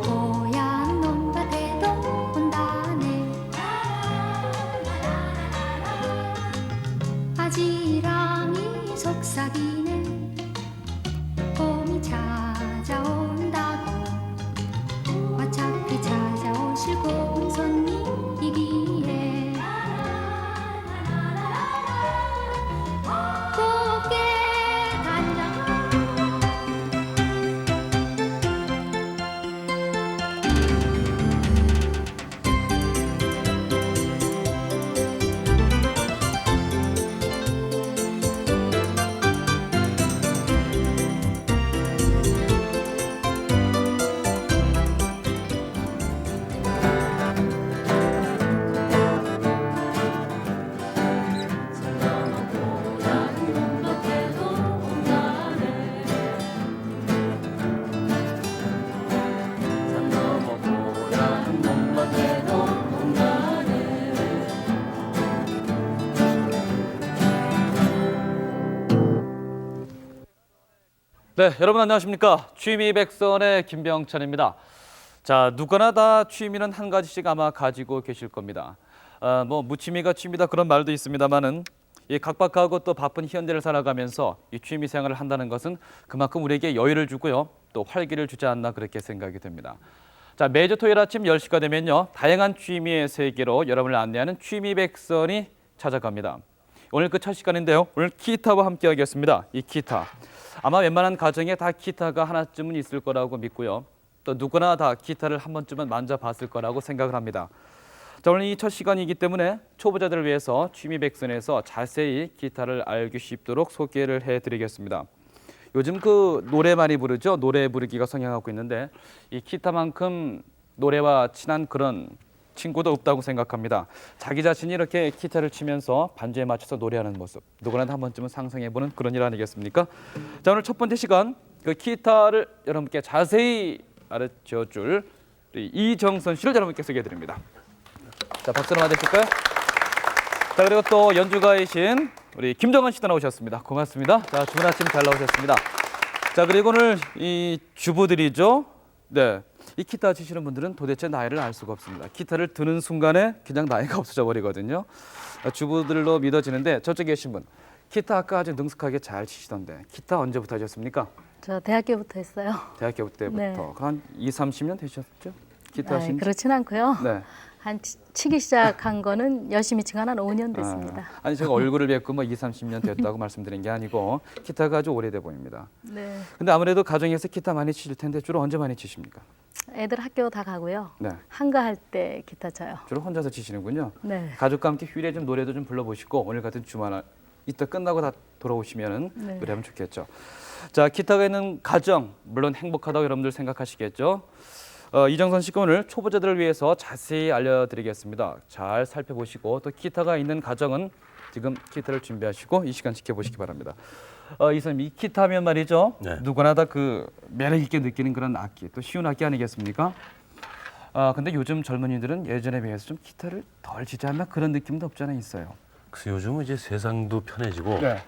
뽀얀 논밭에도 온다네. 바지랑이 속삭이네. 봄이 찾아온다고. 어차피 찾아오실 공손님이기에 곱게 달려. 네, 여러분 안녕하십니까? 취미 백선의 김병찬입니다. 자, 누구나 다 취미는 한 가지씩 아마 가지고 계실 겁니다. 뭐 무취미가 취미다 그런 말도 있습니다만은 이 각박하고 또 바쁜 현대를 살아가면서 이 취미 생활을 한다는 것은 그만큼 우리에게 여유를 주고요, 또 활기를 주지 않나 그렇게 생각이 됩니다. 자, 매주 토요일 아침 10시가 되면요, 다양한 취미의 세계로 여러분을 안내하는 취미 백선이 찾아갑니다. 오늘 그 첫 시간인데요. 오늘 기타와 함께 하겠습니다. 이 기타. 아마 웬만한 가정에 다 기타가 하나쯤은 있을 거라고 믿고요. 또 누구나 다 기타를 한 번쯤은 만져봤을 거라고 생각을 합니다. 자, 오늘 이 첫 시간이기 때문에 초보자들을 위해서 취미 백선에서 자세히 기타를 알기 쉽도록 소개를 해드리겠습니다. 요즘 그 노래 많이 부르죠. 노래 부르기가 성행하고 있는데 이 기타만큼 노래와 친한 그런 친구도 없다고 생각합니다. 자기 자신이 이렇게 기타를 치면서 반주에 맞춰서 노래하는 모습, 누구나 한 번쯤은 상상해보는 그런 일 아니겠습니까? 자, 오늘 첫 번째 시간 그 기타를 여러분께 자세히 가르쳐줄 우리 이정선 씨를 여러분께 소개해드립니다. 자, 박수로 맞으실까요? 자, 그리고 또 연주가이신 우리 김정은 씨도 나오셨습니다. 고맙습니다. 자, 좋은 아침 잘 나오셨습니다. 자, 그리고 오늘 이 주부들이죠. 네. 이 기타 치시는 분들은 도대체 나이를 알 수가 없습니다. 기타를 드는 순간에 그냥 나이가 없어져 버리거든요. 주부들로 믿어지는데 저쪽에 계신 분, 기타 아까 아주 능숙하게 잘 치시던데 기타 언제부터 하셨습니까? 저 대학교부터 했어요. 대학교 때부터. 네. 한 2, 30년 되셨죠? 기타 아, 하신 지? 그렇진 않고요. 네. 한 치기 시작한 거는 열심히 치고 한 5년 됐습니다. 아니 제가 얼굴을 뵙고 뭐 2, 30년 됐다고 말씀드린 게 아니고 기타가 아주 오래돼 보입니다. 네. 근데 아무래도 가정에서 기타 많이 치실 텐데 주로 언제 많이 치십니까? 애들 학교 다 가고요. 네. 한가할 때 기타 쳐요. 주로 혼자서 치시는군요. 네. 가족과 함께 휴일에 좀 노래도 좀 불러보시고 오늘 같은 주말 이따 끝나고 다 돌아오시면은 네. 노래하면 좋겠죠. 자, 기타가 있는 가정 물론 행복하다고 여러분들 생각하시겠죠. 이정선 씨가 오늘 초보자들을 위해서 자세히 알려드리겠습니다. 잘 살펴보시고 또 기타가 있는 가정은 지금 기타를 준비하시고 이 시간 지켜보시기 바랍니다. 이선님, 이 기타 하면 말이죠. 네. 누구나 다 그 매력 있게 느끼는 그런 악기, 또 쉬운 악기 아니겠습니까? 근데 요즘 젊은이들은 예전에 비해서 좀 기타를 덜 치지 않나 그런 느낌도 없지 않아 있어요. 그래서 요즘은 이제 세상도 편해지고 네.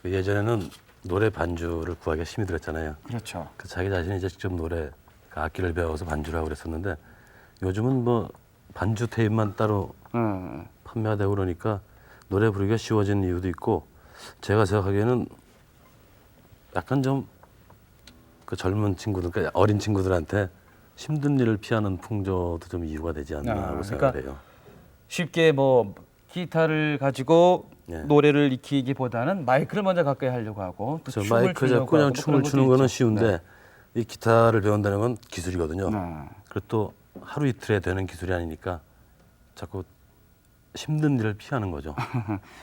예전에는 노래 반주를 구하기가 힘이 들었잖아요. 그렇죠. 그 자기 자신이 이제 직접 노래 그 악기를 배워서 반주를 하고 그랬었는데 요즘은 뭐 반주 테이프만 따로 판매가 되고 그러니까 노래 부르기가 쉬워진 이유도 있고 제가 생각하기에는 약간 좀 그 젊은 친구들, 그러니까 어린 친구들한테 힘든 일을 피하는 풍조도 좀 이유가 되지 않나 하고 생각을 해요. 쉽게 뭐 기타를 가지고 네. 노래를 익히기보다는 마이크를 먼저 가까이 하려고 하고 또 그래서 춤을 마이크 추려고 잡고 그냥 하고 춤을 그런 추는 것도 거는 있죠. 쉬운데 네. 이 기타를 배운다는 건 기술이거든요. 네. 그리고 또 하루 이틀에 되는 기술이 아니니까 자꾸 힘든 일을 피하는 거죠.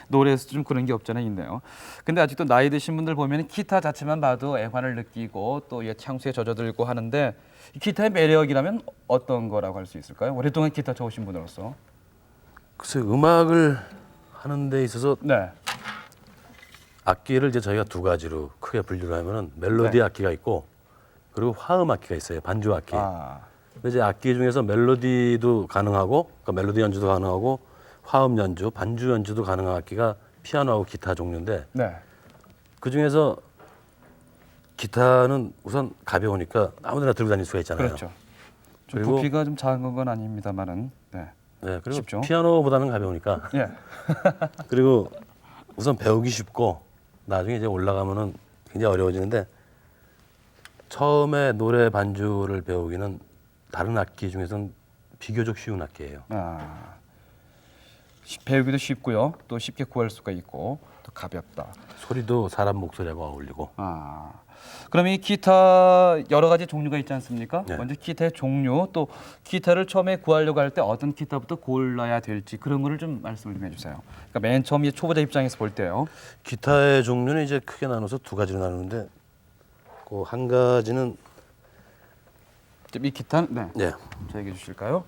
노래에서 좀 그런 게 없잖아 있네요. 근데 아직도 나이 드신 분들 보면 기타 자체만 봐도 애환을 느끼고 또 옛 향수에 젖어들고 하는데 이 기타의 매력이라면 어떤 거라고 할 수 있을까요? 오랫동안 기타 쳐오신 분으로서. 글쎄 음악을 하는 데 있어서 네. 악기를 이제 저희가 두 가지로 크게 분류를 하면은 멜로디 네. 악기가 있고 그리고 화음 악기가 있어요. 반주 악기. 아, 근데 이제 악기 중에서 멜로디도 가능하고 그러니까 멜로디 연주도 가능하고 화음 연주, 반주 연주도 가능한 악기가 피아노하고 기타 종류인데 네. 그 중에서 기타는 우선 가벼우니까 아무데나 들고 다닐 수가 있잖아요. 그렇죠. 좀 그리고- 부피가 좀 작은 건 아닙니다만은 네. 네, 그리고 쉽죠? 피아노보다는 가벼우니까. 예. 그리고 우선 배우기 쉽고 나중에 이제 올라가면은 굉장히 어려워지는데 처음에 노래 반주를 배우기는 다른 악기 중에서는 비교적 쉬운 악기예요. 아, 배우기도 쉽고요. 또 쉽게 구할 수가 있고 또 가볍다. 소리도 사람 목소리하고 어울리고. 아, 그럼 이 기타 여러 가지 종류가 있지 않습니까? 네. 먼저 기타의 종류, 또 기타를 처음에 구하려고 할 때 어떤 기타부터 골라야 될지 그런 거를 좀 말씀을 좀 해주세요. 그러니까 맨 처음 이 초보자 입장에서 볼 때요. 기타의 종류는 이제 크게 나눠서 두 가지로 나누는데 그 한 가지는 이 기타는 네, 네, 저에게 주실까요?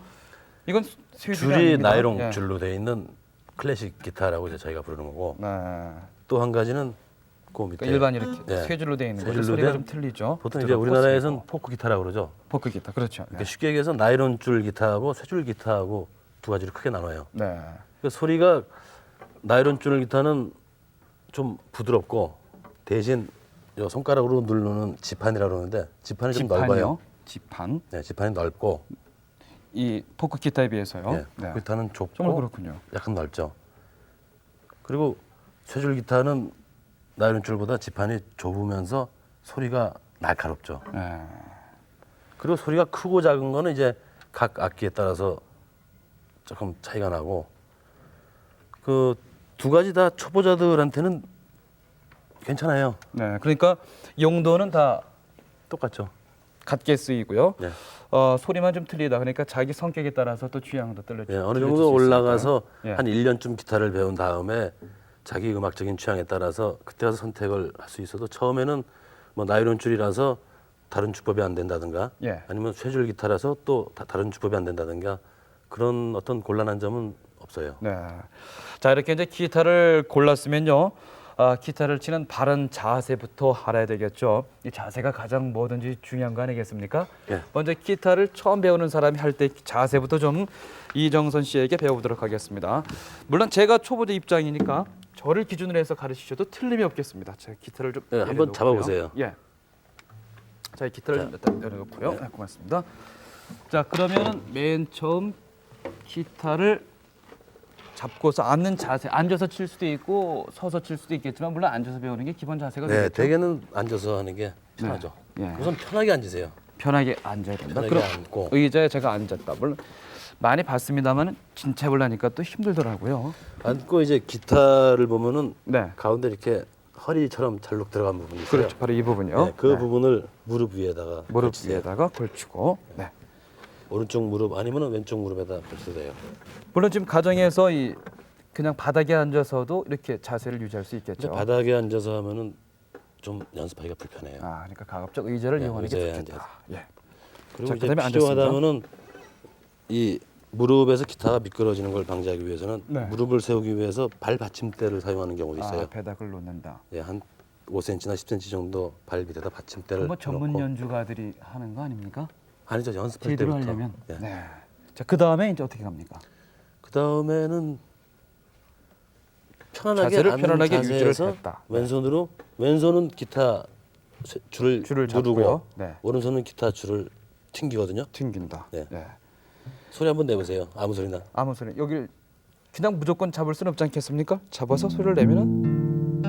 이건 쇠줄이 줄이 아닙니다. 나이롱 예. 줄로 되어 있는 클래식 기타라고 이제 저희가 부르는 거고 네. 또 한 가지는 그 밑에 그러니까 일반 이렇게 네. 쇠줄로 되어 있는 거죠. 쇠줄로 소리가 된- 좀 틀리죠. 보통 이제 부드럽고 우리나라에서는 세고. 포크 기타라고 그러죠. 포크 기타 그렇죠. 네. 그러니까 쉽게 얘기해서 나이론 줄 기타하고 쇠줄 기타하고 두 가지로 크게 나눠요. 네. 그러니까 소리가 나이론 줄 기타는 좀 부드럽고 대신 요 손가락으로 누르는 지판이라고 그러는데 지판이 좀 넓어요. 지판이요. 지판. 네, 지판이 넓고 이 포크 기타에 비해서요. 네, 네. 기타는 좁고 정말 그렇군요. 약간 넓죠. 그리고 쇠줄 기타는 나이론 줄보다 지판이 좁으면서 소리가 날카롭죠. 네. 그리고 소리가 크고 작은 거는 이제 각 악기에 따라서 조금 차이가 나고 그 두 가지 다 초보자들한테는 괜찮아요. 네. 그러니까 용도는 다 똑같죠. 같게 쓰이고요. 네. 소리만 좀 틀리다. 그러니까 자기 성격에 따라서 또 취향도 떨려. 예, 어느 정도 올라가서 예. 한 1년쯤 기타를 배운 다음에 자기 음악적인 취향에 따라서 그때 가서 선택을 할 수 있어도 처음에는 뭐 나이론 줄이라서 다른 주법이 안 된다든가 예. 아니면 쇠줄 기타라서 또 다른 주법이 안 된다든가 그런 어떤 곤란한 점은 없어요. 네. 자 이렇게 이제 기타를 골랐으면요. 기타를 치는 바른 자세부터 알아야 되겠죠. 이 자세가 가장 뭐든지 중요한 거 아니겠습니까? 예. 먼저 기타를 처음 배우는 사람이 할 때 자세부터 좀 이정선 씨에게 배워보도록 하겠습니다. 물론 제가 초보자 입장이니까 저를 기준으로 해서 가르치셔도 틀림이 없겠습니다. 제가 기타를 좀 예, 한번 내려놓고요. 잡아보세요. 예. 자, 이 기타를 좀 일단 내려놓고요. 네, 고맙습니다. 자, 그러면은 맨 처음 기타를 잡고서 앉는 자세, 앉아서 칠 수도 있고 서서 칠 수도 있겠지만 물론 앉아서 배우는 게 기본 자세가 네, 되겠죠. 대개는 앉아서 하는 게 편하죠. 네. 예. 우선 편하게 앉으세요. 편하게 앉아야 된다. 편하게 그럼 앉고. 의자에 제가 앉았다. 물론 많이 봤습니다만은 진짜 해보려니까 또 힘들더라고요. 앉고 이제 기타를 보면은 네, 가운데 이렇게 허리처럼 잘록 들어간 부분이 있어요. 그렇죠. 바로 이 부분이요. 네, 그 부분을 무릎 위에다가 무릎 걸치세요. 위에다가 걸치고. 네. 오른쪽 무릎 아니면 왼쪽 무릎에다 걸쳐도 돼요. 물론 지금 가정에서 이 그냥 바닥에 앉아서도 이렇게 자세를 유지할 수 근데 있겠죠. 바닥에 앉아서 하면은 좀 연습하기가 불편해요. 아, 그러니까 가급적 의자를 네, 이용하는 게 의자에 좋겠다. 예. 그리고 자, 이제 그다음에 필요하다면은 이 무릎에서 기타가 미끄러지는 걸 방지하기 위해서는 네. 무릎을 세우기 위해서 발 받침대를 사용하는 경우도 있어요. 아, 배닥을 놓는다. 예, 한 5cm나 10cm 정도 발 밑에다 받침대를 뭐 전문 놓고. 연주가들이 하는 거 아닙니까? 아니죠, 연습할 제대로 때부터. 하려면. 예. 네. 자, 그다음에 이제 어떻게 갑니까? 그 다음에는 편안하게 자세를 앉는 편안하게 유지를 자세에서 했다. 왼손으로 왼손은 기타 줄을 줄을 누르고 잡고요. 네. 오른손은 기타 줄을 튕기거든요. 튕긴다. 네. 네. 소리 한번 내보세요. 아무 소리나. 아무 소리. 여기를 그냥 무조건 잡을 수는 없지 않겠습니까? 잡아서 소리를 내면은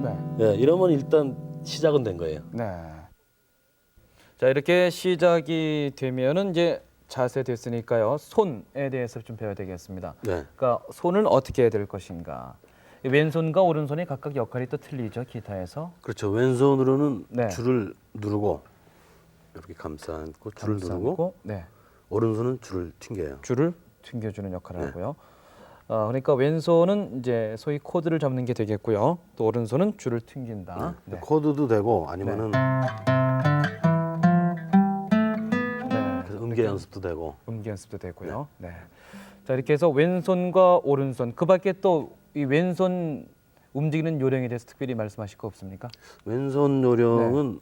네. 예, 이러면 일단 시작은 된 거예요. 네. 자, 이렇게 시작이 되면은 이제 자세 됐으니까요. 손에 대해서 좀 배워야 되겠습니다. 네. 그러니까 손을 어떻게 해야 될 것인가. 이 왼손과 오른손이 각각 역할이 또 틀리죠. 기타에서. 그렇죠. 왼손으로는 네. 줄을 누르고 이렇게 감싸 안고 줄을 누르고 감싸고, 네. 오른손은 줄을 튕겨요. 줄을 튕겨주는 역할을 네. 하고요. 그러니까 왼손은 이제 소위 코드를 잡는 게 되겠고요. 또 오른손은 줄을 튕긴다. 네. 코드도 되고 아니면은 네. 그래서 음계 연습도 되고. 음기 연습도 되고요. 네. 자, 이렇게 해서 왼손과 오른손 그밖에 또 이 왼손 움직이는 요령에 대해서 특별히 말씀하실 거 없습니까? 왼손 요령은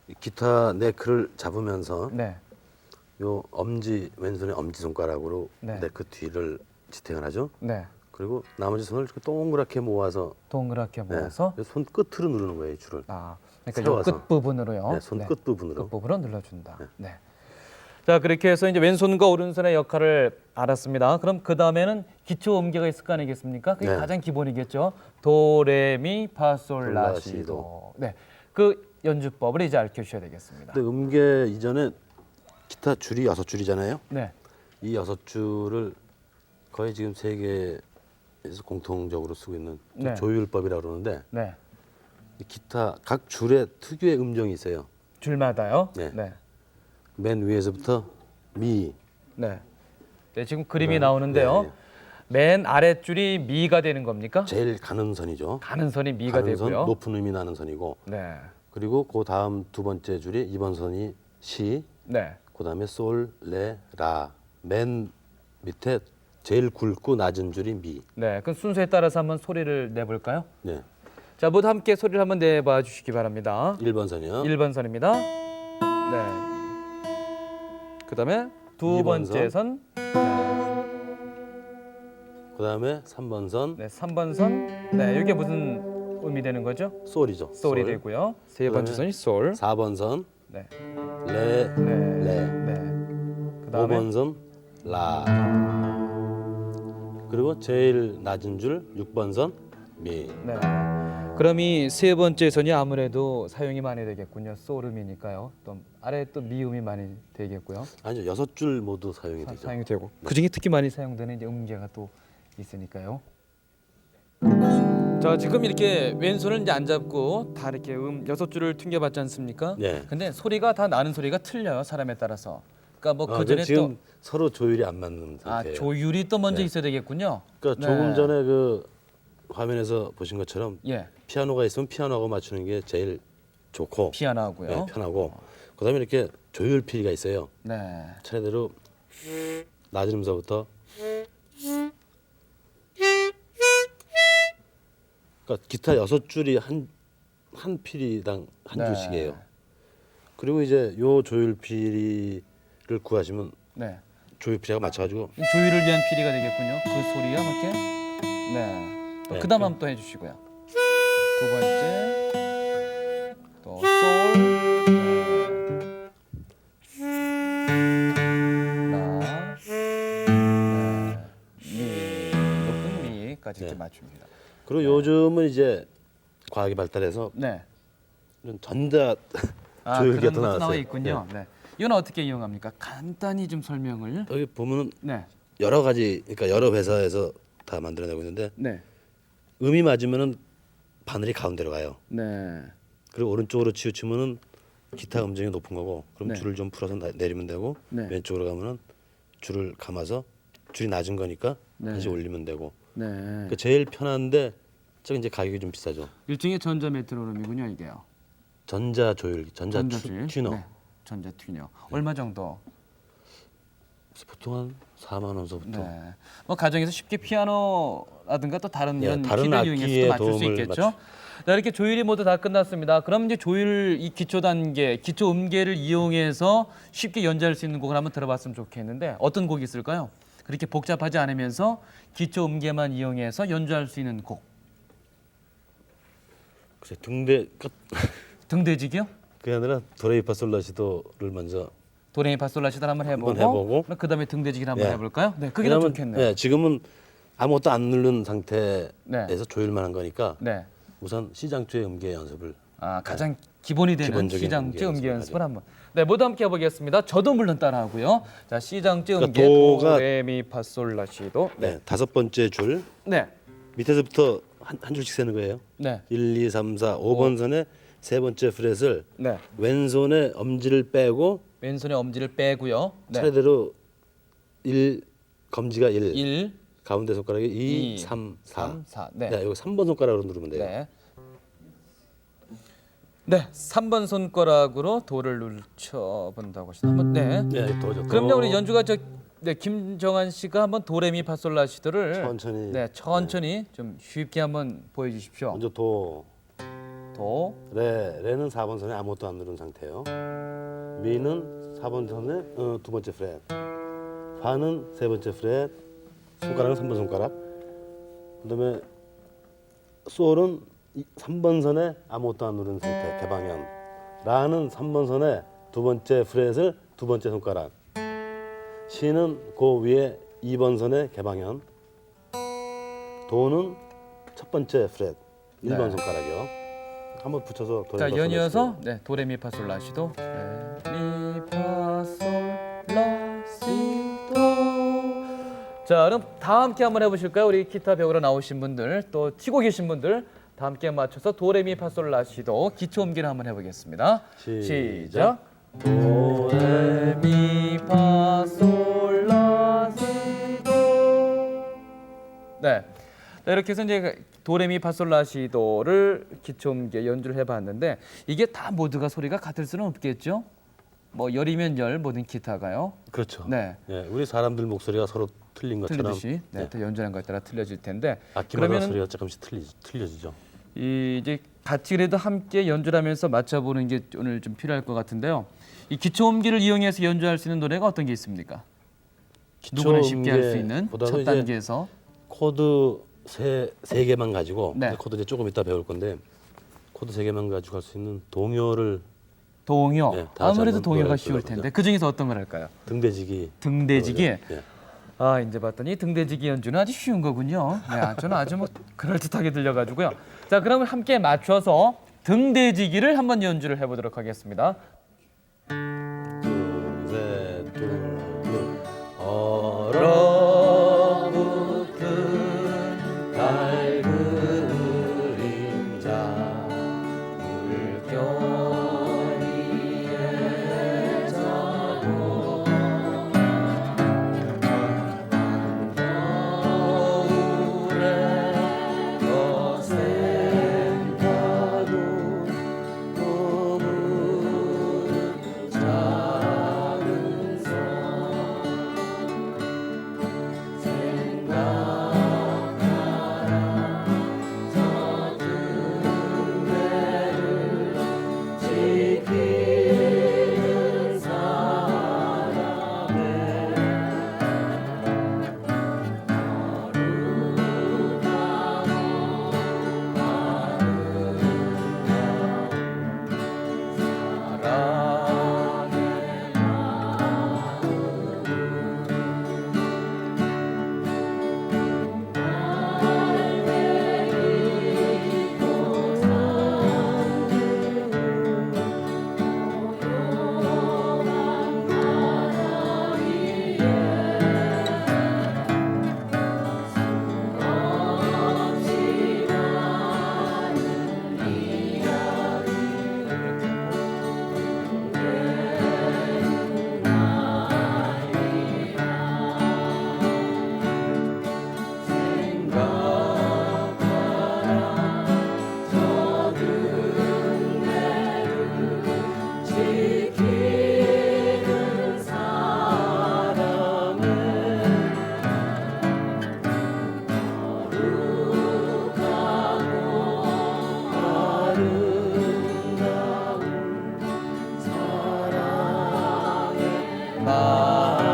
이 기타 네크를 잡으면서 네. 요 엄지 왼손의 엄지 손가락으로 네. 네크 뒤를 지탱을 하죠. 네. 그리고 나머지 손을 이렇게 동그랗게 모아서 동그랗게 네, 모아서 손 끝으로 누르는 거예요, 이 줄을. 아, 그러니까 요 세워서. 끝 부분으로요. 네, 손 끝 부분으로. 끝 부분으로 눌러준다. 네. 자, 그렇게 해서 이제 왼손과 오른손의 역할을 알았습니다. 그럼 그 다음에는 기초 음계가 있을 거 아니겠습니까? 그게 네. 가장 기본이겠죠. 도레미파솔라시도. 솔라시도. 네, 그 연주법을 이제 알려주셔야 되겠습니다. 근데 음계 이전에 기타 줄이 6줄이잖아요. 네, 이 6줄을 거의 지금 세계에서 공통적으로 쓰고 있는 네. 조율법이라고 그러는데 네, 이 기타 각 줄에 특유의 음정이 있어요. 줄마다요. 네. 네, 맨 위에서부터 미, 네. 네, 지금 그림이 나오는데요. 네. 맨 아랫줄이 미가 되는 겁니까? 제일 가는 선이죠. 가는 선이 미가 가는 선, 되고요. 높은 음이 나는 선이고, 네, 그리고 그 다음 두 번째 줄이 2번 선이 시, 네, 그 다음에 솔, 레, 라. 맨 밑에 제일 굵고 낮은 줄이 미. 네. 그럼 순서에 따라서 한번 소리를 내볼까요? 네. 자, 모두 함께 소리를 한번 내봐 주시기 바랍니다. 1번 선이요. 1번 선입니다. 네. 그다음에 두 2번 번째 선. 그 다음에 3번 선, 네, 3번 선. 네, 이게 무슨 의미 되는 거죠? 솔이죠. 솔이 솔. 되고요. 세 번째 그다음에 선이 솔. 4번 선, 네. 레, 네. 레. 네. 그다음에 5번 선, 라. 그리고 제일 낮은 줄 6번 선, 미. 네. 그럼 이 세 번째 선이 아무래도 사용이 많이 되겠군요. 솔음이니까요. 또 아래 또 미음이 많이 되겠고요. 아니죠. 6줄 모두 사용이 되죠. 사용이 되고. 그중에 특히 많이 사용되는 이제 음계가 또 있으니까요. 자, 지금 이렇게 왼손을 이제 안 잡고 다 이렇게 6줄을 튕겨봤지 않습니까? 네. 근데 소리가 다 나는 소리가 틀려요. 사람에 따라서. 그러니까 뭐 그 전에 지금 또 서로 조율이 안 맞는 상태예요. 조율이 또 먼저 네. 있어야 되겠군요. 그러니까 네. 조금 전에 그 화면에서 보신 것처럼 예. 피아노가 있으면 피아노하고 맞추는 게 제일 좋고 피아노하고요. 네, 편하고 그다음에 이렇게 조율 피리가 있어요. 네. 차례대로 낮은 음서부터 그러니까 기타 6줄이 한 피리당 한 네. 줄씩이에요. 그리고 이제 요 조율 피리를 구하시면 네. 조율 피리가 맞춰가지고 조율을 위한 피리가 되겠군요. 그 소리와 함께. 네. 또 네. 그다음 한번 또 해주시고요. 두 번째 또 솔, 라, 미, 높은 미까지 이렇게 네. 맞춥니다. 그리고 요즘은 이제 과학이 발달해서 네. 이런 전자 아, 조율기가 그런 또 것도 나왔어요. 나와 있군요. 네. 이건 어떻게 이용합니까? 간단히 좀 설명을. 여기 보면은 네. 여러 가지 그러니까 여러 회사에서 다 만들어내고 있는데 네. 음이 맞으면은 바늘이 가운데로 가요. 네. 그리고 오른쪽으로 치우치면은 기타 음정이 높은 거고 그럼 네. 줄을 좀 풀어서 내리면 되고 네. 왼쪽으로 가면은 줄을 감아서 줄이 낮은 거니까 네. 다시 올리면 되고 네. 그러니까 제일 편한데 저 이제 가격이 좀 비싸죠. 일종의 전자 메트로놈이군요, 이게요. 전자 조율기, 전자 전자줄. 튜너 네. 전자 튜너. 얼마 정도? 보통 한 4만 원서부터 네. 뭐 가정에서 쉽게 피아노라든가 또 다른 예, 이런 다른 키를 이용해서 악기에 또 맞출 수 도움을 있겠죠. 자, 이렇게 조율이 모두 다 끝났습니다. 그럼 이제 조율 이 기초 단계, 기초 음계를 이용해서 쉽게 연주할 수 있는 곡을 한번 들어봤으면 좋겠는데 어떤 곡이 있을까요? 그렇게 복잡하지 않으면서 기초 음계만 이용해서 연주할 수 있는 곡. 글쎄 등대 등대지기요? 그게 아니라 도레미파솔라시도를 먼저 도레미파솔라시도 한번 해보고, 한번 해보고. 그다음에 등대지기를 한번 예. 해볼까요? 네, 그게 더 왜냐면, 좋겠네요. 예, 지금은 아무것도 안 누른 상태에서 네. 조율만 한 거니까 네. 우선 시장조의 음계 연습을 가장 기본이 되는 기본적인 시장제 음계 음계 연습을 연습을 한번. 네, 모두 함께 해보겠습니다. 저도 물론 따라하고요. 자, 시장제 그러니까 음계 도가- 도레미파솔라시도. 네, 5번째 줄 네, 밑에서부터 한 줄씩 세는 거예요. 네, 1, 2, 3, 4, 5번 선에 세 번째 프렛을 네. 왼손에 엄지를 빼고 왼손에 엄지를 빼고요. 네. 차례대로 1 검지가 1, 1, 가운데 손가락이 2, 2, 3, 4. 3, 4. 네. 네, 이거 3번 손가락으로 누르면 돼요. 네. 네, 3번 손가락으로 도를 눌쳐 본다고 하시죠. 한번 네. 네, 도죠. 그럼요, 우리 연주가 네, 김정한 씨가 한번 도레미파솔라시도를 천천히. 네, 천천히 좀 쉽게 한번 보여주십시오. 먼저 도, 도, 레는 4번 선에 아무것도 안 누른 상태예요. 미는 4번 선에 두 번째 프렛, 파는 세 번째 프렛, 손가락은 3번 손가락. 그다음에 솔은 3번 선에 아무것도 안 누른 상태 개방현 라는 3번 선에 두 번째 프렛을 두 번째 손가락 시는 그 위에 2번 선에 개방현 도는 첫 번째 프렛 1번 손가락이요. 한번 붙여서 자, 연이어서 네, 도레미파솔라시도 미파솔라시도. 자, 그럼 다 함께 한번 해보실까요? 우리 기타 배우러 나오신 분들 또 치고 계신 분들 다 함께 맞춰서 도레미파솔라시도 기초 음기를 한번 해보겠습니다. 시작. 도레미파솔라시도. 네. 자, 이렇게 해서 이제 도레미파솔라시도를 기초음계 연주를 해봤는데 이게 다 모두가 소리가 같을 수는 없겠죠? 뭐 열이면 열 모든 기타가요. 그렇죠. 네. 예, 우리 사람들 목소리가 서로 틀린 것처럼 틀리듯이 네, 또 연주하는 것에 따라 틀려질 텐데 악기마다 그러면은 소리가 조금씩 틀려지죠. 이제 같이 그래도 함께 연주를 하면서 맞춰보는 게 오늘 좀 필요할 것 같은데요. 이 기초음기를 이용해서 연주할 수 있는 노래가 어떤 게 있습니까? 누구나 쉽게 할 수 있는 기초음계보다는 첫 이제 단계에서 코드 세 개만 가지고 네. 코드 이제 조금 이따 배울 건데 코드 3개만 가지고 할 수 있는 동요를 동요. 네, 다 같이 아무래도 한번 동요가 노래를 쉬울 불러보죠. 텐데 그 중에서 어떤 걸 할까요? 등대지기. 등대지기. 예. 아, 이제 봤더니 등대지기 연주는 아주 쉬운 거군요. 네, 저는 아주 뭐 그럴듯하게 들려가지고요. 자, 그러면 함께 맞춰서 등대지기를 한번 연주를 해보도록 하겠습니다. 둘, 셋, 둘. 얼어붙은 밝은 그림자 물결 위에 자고 겨울에 거센 파도 머무는 작은 섬 지키는 사람의 지키는 사람의 거룩하고 아름다운 사랑의 마음을.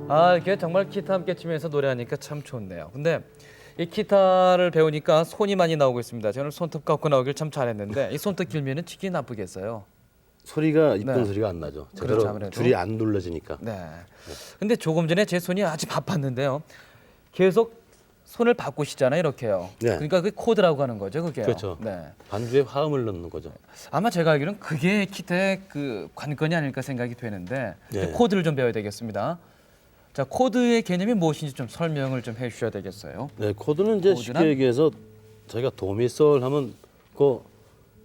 아, 이게 정말 기타 함께 치면서 노래하니까 참 좋네요. 근데 이 기타를 배우니까 손이 많이 나오고 있습니다. 저는 손톱 갖고 나오길 참 잘했는데 이 손톱 길면은 치기 나쁘겠어요. 소리가 이쁜 네. 소리가 안 나죠. 그렇죠, 제대로 아무래도. 줄이 안 눌러지니까. 네. 근데 조금 전에 제 손이 아주 바빴는데요. 계속 손을 바꾸시잖아요, 이렇게요. 네. 그러니까 그게 코드라고 하는 거죠, 그게. 그렇죠. 네. 반주에 화음을 넣는 거죠. 아마 제가 알기로는 그게 기타의 그 관건이 아닐까 생각이 되는데 네. 코드를 좀 배워야 되겠습니다. 자, 코드의 개념이 무엇인지 좀 설명을 좀 해주셔야 되겠어요. 네, 코드는 이제 코드는? 쉽게 얘기해서 저희가 도미솔 하면 그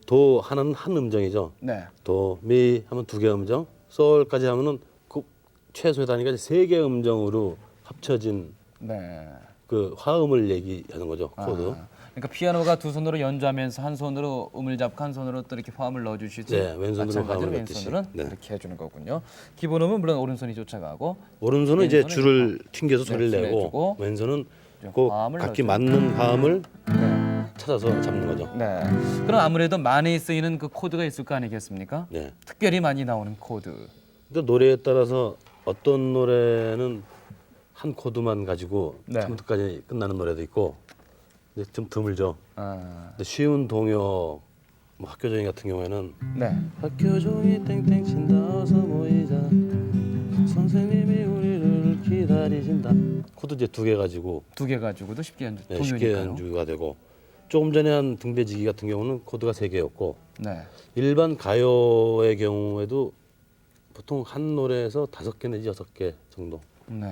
도 하나는 한 음정이죠. 네. 도미 하면 2개 음정, 솔까지 하면은 그 최소의 단위가 3개 음정으로 합쳐진 네. 그 화음을 얘기하는 거죠. 코드. 아, 그러니까 피아노가 두 손으로 연주하면서 한 손으로 음을 잡고 한 손으로 또 이렇게 화음을 넣어주시지. 네, 왼손으로 마찬가지로 화음을 넣듯이. 왼손으로는 네. 이렇게 해주는 거군요. 기본 음은 물론 오른손이 쫓아가고 오른손은 이제 왼손은 줄을 튕겨서 소리를 네, 내고 내주고 왼손은 이제 그 화음을 각기 넣어주는. 맞는 화음을 네. 찾아서 잡는 거죠. 네. 그럼 아무래도 많이 쓰이는 그 코드가 있을 거 아니겠습니까? 네. 특별히 많이 나오는 코드. 근데 노래에 따라서 어떤 노래는 한 코드만 가지고 네. 처음부터까지 끝나는 노래도 있고 이제 좀 드물죠. 아, 근데 쉬운 동요 뭐 학교 종이 같은 경우에는 네. 학교 종이 땡땡 친다 어서 모이자 선생님이 우리를 기다리신다. 코드 이제 2개 가지고 2개 가지고도 쉽게 연주. 네, 쉽게 연주가 되고 조금 전에 한 등대지기 같은 경우는 코드가 3개였고 네. 일반 가요의 경우에도 보통 한 노래에서 5개 내지 6개 정도. 네.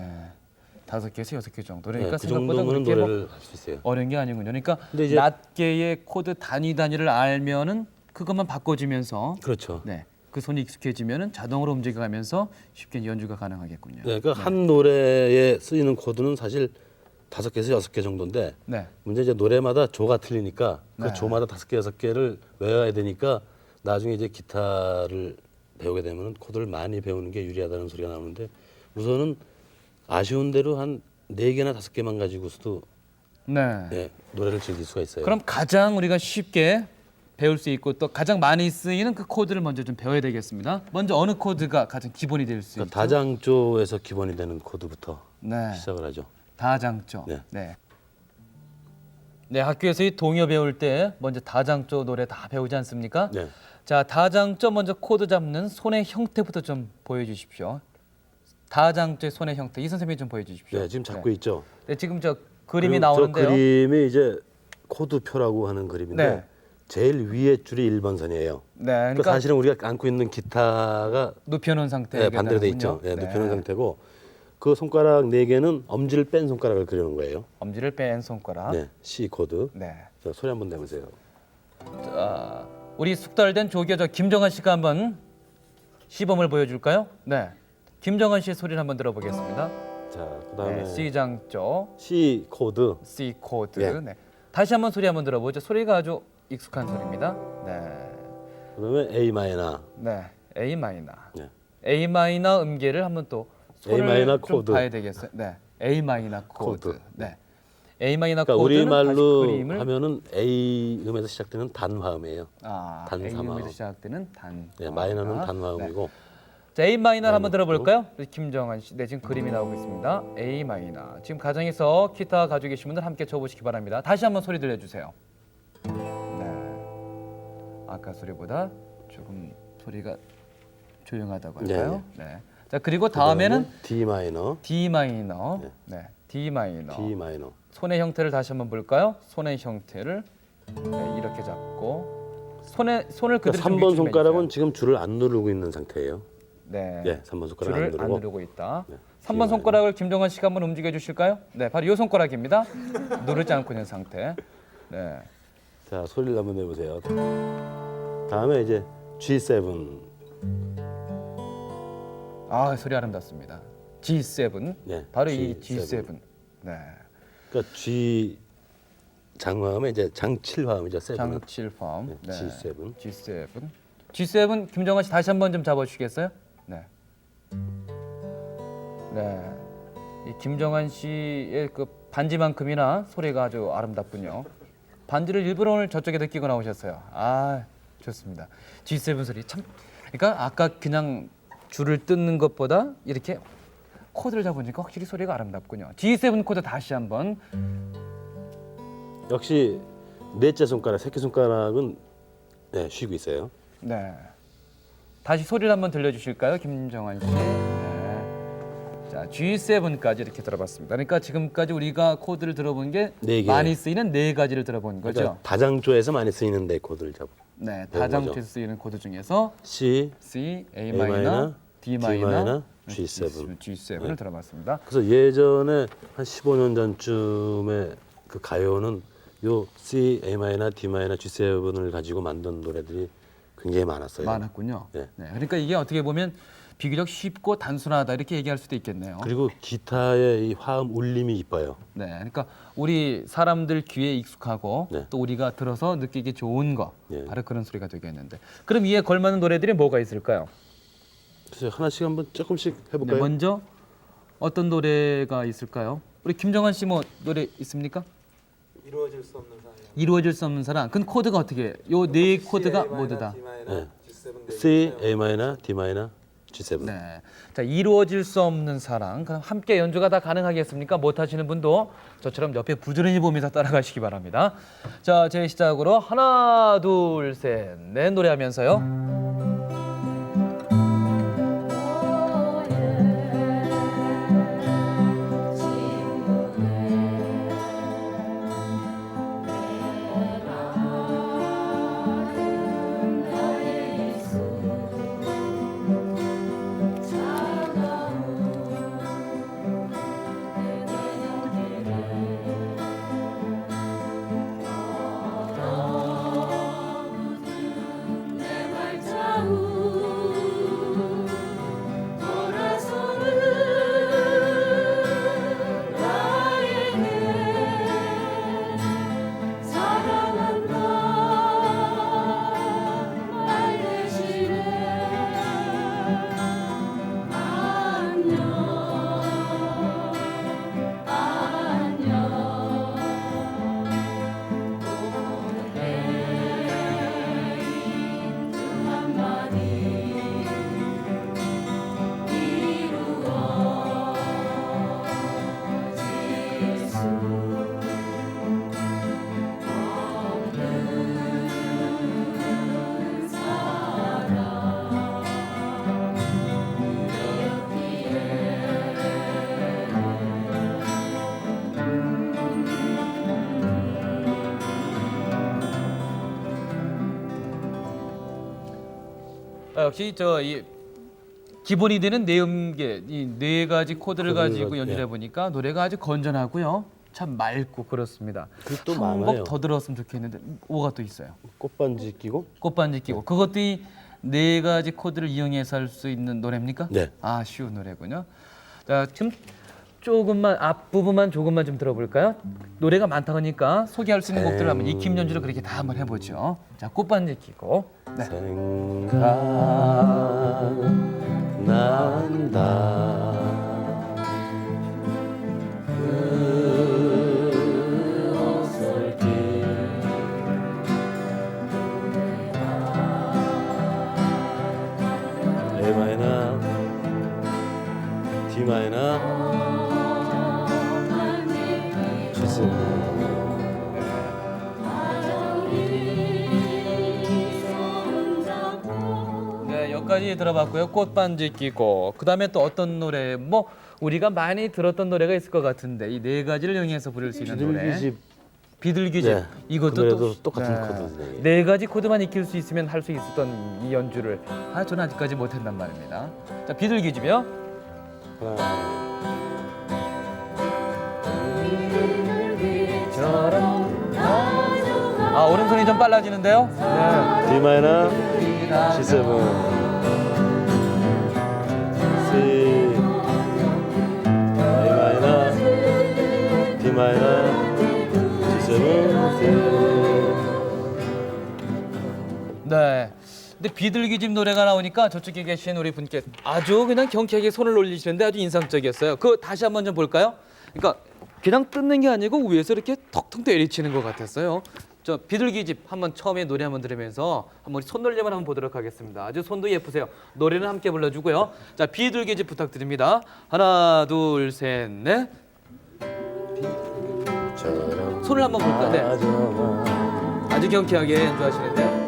5개에서 6개 정도. 네, 그러니까 그 생각보다 정도면 그렇게 뭐 노래를 할 수 있어요. 어려운 게 아니군요. 그러니까 근데 이제- 낱개의 코드 단위를 알면은 그것만 바꿔주면서 그렇죠. 네. 그 손이 익숙해지면은 자동으로 움직여가면서 쉽게 연주가 가능하겠군요. 네, 그러니까 한 노래에 쓰이는 코드는 사실 5개에서 6개 정도인데 네. 문제 이제 노래마다 조가 틀리니까 그 네. 조마다 5개, 6개를 외워야 되니까 나중에 이제 기타를 배우게 되면 코드를 많이 배우는 게 유리하다는 소리가 나오는데 우선은 아쉬운 대로 한 4개나 5개만 가지고서도 네. 네, 노래를 즐길 수가 있어요. 그럼 가장 우리가 쉽게 배울 수 있고 또 가장 많이 쓰이는 그 코드를 먼저 좀 배워야 되겠습니다. 먼저 어느 코드가 가장 기본이 될 수 있죠? 그러니까 다장조에서 기본이 되는 코드부터 네. 시작을 하죠. 다장조. 네. 네. 네, 학교에서 이 동요 배울 때 먼저 다장조 노래 다 배우지 않습니까? 네. 자, 다장조 먼저 코드 잡는 손의 형태부터 좀 보여주십시오. 다장조의 손의 형태, 이 선생님이 좀 보여주십시오. 네, 지금 잡고 있죠. 네, 지금 저 그림이 그리고 나오는데요. 저 그림이 이제 코드표라고 하는 그림인데 네. 제일 위에 줄이 1번선이에요. 네, 그러니까 그러니까 사실은 우리가 안고 있는 기타가 눕혀놓은 상태. 네, 반대로 돼 있죠. 네, 눕혀놓은 상태고 그 손가락 4개는 엄지를 뺀 손가락을 그리는 거예요. 엄지를 뺀 손가락. 네, C 코드. 네. 자, 소리 한번 내보세요. 자, 우리 숙달된 조교저 김정환 씨가 한번 시범을 보여줄까요? 네. 김정환 씨의 소리를 한번 들어보겠습니다. 자, 그다음에 네, C 장조, C 코드. C 코드. 예. 네. 다시 한번 소리 한번 들어보죠. 소리가 아주 익숙한 소리입니다. 네. 그다음에 A 마이너. 네. A 마이너. 네. A 마이너 음계를 한번 또 손을 A 마이너 좀 코드. 봐야 되겠어요. 네. A 마이너 코드. 코드. 네. A 마이너 그러니까 코드는 우리말로 다시 그림을 하면은 A 음에서 시작되는 단화음이에요. 아, 단 A 삼화. 음에서 시작되는 단. 네, 마이너는 네. 단화음이고 자, A 마이너를 한번 마이너 들어볼까요? 우리 김정환 씨, 네 지금 그림이 나오고 있습니다. A 마이너. 지금 가정에서 기타 가지고 계신 분들 함께 쳐보시기 바랍니다. 다시 한번 소리 들려주세요. 네, 아까 소리보다 조금 소리가 조용하다고 할까요? 네. 자 그리고 다음에는 그다음에 D 마이너. D 마이너. 네. 네, D 마이너. D 마이너. 손의 형태를 다시 한번 볼까요? 손의 형태를 네, 이렇게 잡고 손을 그대로 그러니까 좀 3번 유지해 손가락은 주세요. 지금 줄을 안 누르고 있는 상태예요. 네. 네, 3번 손가락 줄을 안 누르고. 안 누르고 있다. 네, 3번 손가락을 김정환 씨가 한번 움직여 주실까요? 네, 바로 이 손가락입니다. 누르지 않고 있는 상태. 네. 자, 소리를 한번 내보세요. 다음에 이제 G7. 아, 소리 아름답습니다. G7. 네, 바로 이 G7. G7. 네. 그러니까 G 장화음에 이제 장칠화음이죠. 7은. 장칠펌. 네, 네. G7. G7. G7 김정환 씨 다시 한번 좀 잡아 주시겠어요? 네. 네. 이 김정환 씨의 그 반지만큼이나 소리가 아주 아름답군요. 반지를 일부러 오늘 저쪽에 느끼고 나오셨어요. 아, 좋습니다. G7 소리 참. 그러니까 아까 그냥 줄을 뜯는 것보다 이렇게 코드를 잡으니까 확실히 소리가 아름답군요. G7 코드 다시 한번. 역시 넷째 손가락, 새끼 손가락은 네, 쉬고 있어요. 네. 다시 소리를 한번 들려주실까요, 김정환 씨? 네. 자, G7까지 이렇게 들어봤습니다. 그러니까 지금까지 우리가 코드를 들어본 게 네 개. 많이 쓰이는 4가지를 들어본 거죠. 그러니까 다장조에서 많이 쓰이는 네 코드를 잡고. 네, 거죠. 다장조에서 쓰이는 코드 중에서 C, C, A 마이너, 마이너, D 마이너, G7. G7을 들어봤습니다. 그래서 예전에 한 15년 전쯤에 그 가요는 요 C, A 마이너, D 마이너, G7을 가지고 만든 노래들이 굉장히 많았어요. 많았군요. 네. 네, 그러니까 이게 어떻게 보면 비교적 쉽고 단순하다 이렇게 얘기할 수도 있겠네요. 그리고 기타의 이 화음 울림이 이뻐요. 네, 그러니까 우리 사람들 귀에 익숙하고 네. 또 우리가 들어서 느끼기 좋은 거 네. 바로 그런 소리가 되겠는데 그럼 이에 걸맞는 노래들이 뭐가 있을까요? 그래서 하나씩 한번 조금씩 네, 해볼까요? 먼저 어떤 노래가 있을까요? 우리 김정환 씨 뭐 노래 있습니까? 이루어질 수 없는 사랑. 이루어질 수 없는 사랑. 그 코드가 어떻게? 요 네 코드가 모두 다. 네. C, A 마이너, D 마이너, G7. 네. 자, 이루어질 수 없는 사랑. 그럼 함께 연주가 다 가능하겠습니까? 못 하시는 분도 저처럼 옆에 부지런히 보면서 따라가시기 바랍니다. 자, 제 시작으로 하나, 둘, 셋, 넷 노래하면서요. 역시 이 기본이 되는 내음계 이 네 가지 코드를 가지고 연주를 해보니까 노래가 아주 건전하고요. 참 맑고 그렇습니다. 그리고 또 한 많아요. 곡 더 들었으면 좋겠는데 뭐가 또 있어요? 꽃반지 끼고. 꽃반지 끼고 그것도 이 네 가지 코드를 이용해서 할 수 있는 노래입니까? 네. 아, 쉬운 노래군요. 자, 지금 조금만 앞부분만 조금만 좀 들어볼까요? 노래가 많다 보니까 소개할 수 있는 곡들을 한번 익힘 연주를 그렇게 다 한번 해보죠. 자, 꽃반지 끼고. 네. 생각난다. 그 어설길 A 마이너, D 마이너, G7. 네, 여기까지 들어봤고요. 꽃반지 끼고. 그다음에 또 어떤 노래? 뭐 우리가 많이 들었던 노래가 있을 것 같은데 이 네 가지를 이용해서 부를 수 있는 노래. 비둘기집. 비둘기집. 네, 이것도 그 노래도 또 똑같은 네. 코드네요. 네 가지 코드만 익힐 수 있으면 할 수 있었던 이 연주를 저는 아직까지 못한단 말입니다. 자, 비둘기집이요. 아, 오른손이 좀 빨라지는데요. 네. D 마이너, G7, C, A 마이너, D 마이너, G7, C. 네. 근데 비둘기집 노래가 나오니까 저쪽에 계신 우리 분께 아주 그냥 경쾌하게 손을 올리시는데 아주 인상적이었어요. 그거 다시 한번 좀 볼까요? 그러니까 그냥 뜯는 게 아니고 위에서 이렇게 턱턱 내리치는 것 같았어요. 저 비둘기집 한번 처음에 노래 한번 들으면서 한번 우리 손놀림을 한번 보도록 하겠습니다. 아주 손도 예쁘세요. 노래는 함께 불러주고요. 자, 비둘기집 부탁드립니다. 하나, 둘, 셋, 넷. 손을 한번 볼까요? 네. 아주 경쾌하게 연주하시는데.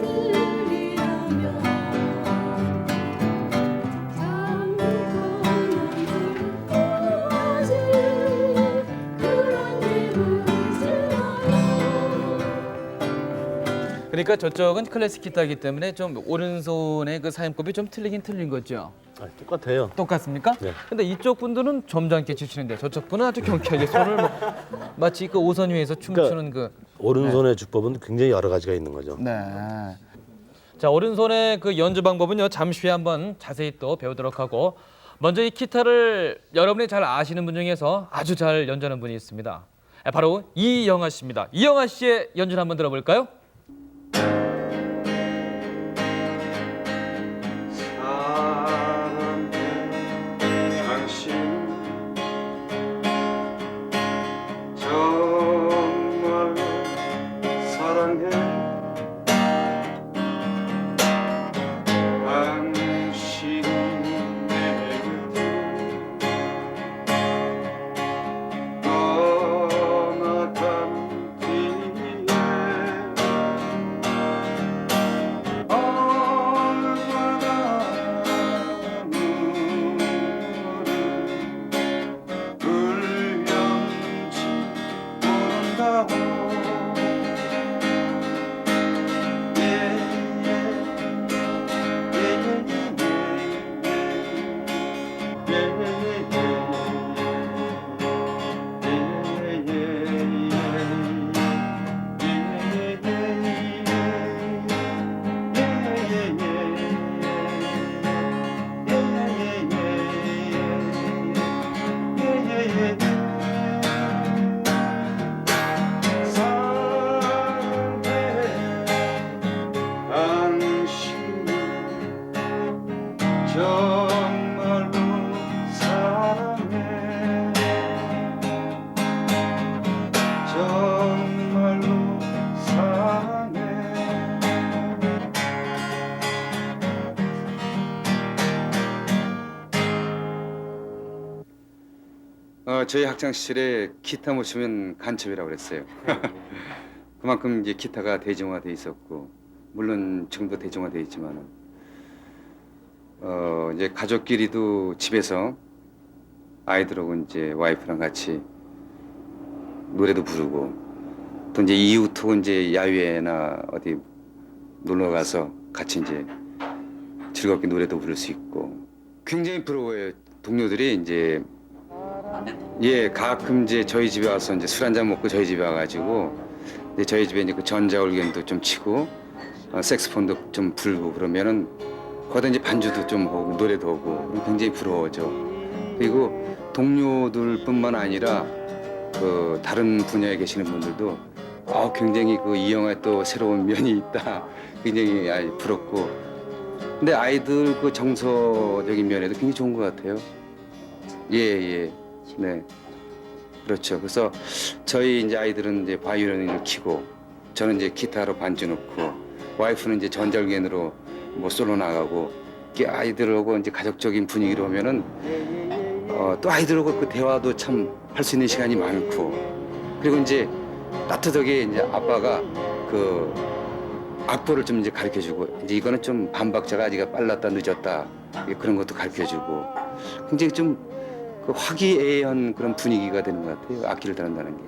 그러니까 저쪽은 클래식 기타이기 때문에 좀 오른손의 그 사임법이 좀 틀리긴 틀린 거죠. 아, 똑같아요. 똑같습니까? 네. 근데 이쪽 분들은 점잖게 치시는데 저쪽 분은 아주 경쾌하게 손을 마치 그 오선 위에서 춤추는 오른손의 주법은 굉장히 여러 가지가 있는 거죠. 네. 자, 오른손의 그 연주 방법은요. 잠시 후에 한번 자세히 또 배우도록 하고 먼저 이 기타를 여러분이 잘 아시는 분 중에서 아주 잘 연주하는 분이 있습니다. 바로 이영하 씨입니다. 이영하 씨의 연주를 한번 들어볼까요? 저희 학창 시절에 기타 못 치면 간첩이라고 그랬어요. 그만큼 이제 기타가 대중화돼 있었고, 물론 지금도 대중화돼 있지만은 이제 가족끼리도 집에서 아이들하고 이제 와이프랑 같이 노래도 부르고, 또 이제 이웃하고 이제 야외나 어디 놀러 가서 같이 이제 즐겁게 노래도 부를 수 있고 굉장히 부러워요. 동료들이 이제 가끔 이제 저희 집에 와서 이제 술 한잔 먹고 저희 집에 와가지고 이제 저희 집에 이제 그 전자올겐도 좀 치고 색스폰도 좀 불고 그러면은 거기다 이제 반주도 좀 하고 노래도 하고 굉장히 부러워져. 그리고 동료들뿐만 아니라 그 다른 분야에 계시는 분들도 굉장히 그 이 영화에 또 새로운 면이 있다. 굉장히 부럽고. 근데 아이들 그 정서적인 면에도 굉장히 좋은 것 같아요. 예. 네. 그렇죠. 그래서 저희 이제 아이들은 이제 바이올린을 키고 저는 이제 기타로 반주 넣고 와이프는 이제 전자올겐으로 뭐 솔로 나가고 이렇게 아이들하고 이제 가족적인 분위기로 하면은 또 아이들하고 그 대화도 참 할 수 있는 시간이 많고 그리고 이제 따뜻하게 이제 아빠가 그 악보를 좀 이제 가르쳐주고 이제 이거는 좀 반박자가 아직 빨랐다 늦었다 그런 것도 가르쳐주고 굉장히 좀 그 화기애애한 그런 분위기가 되는 것 같아요. 악기를 다룬다는 게.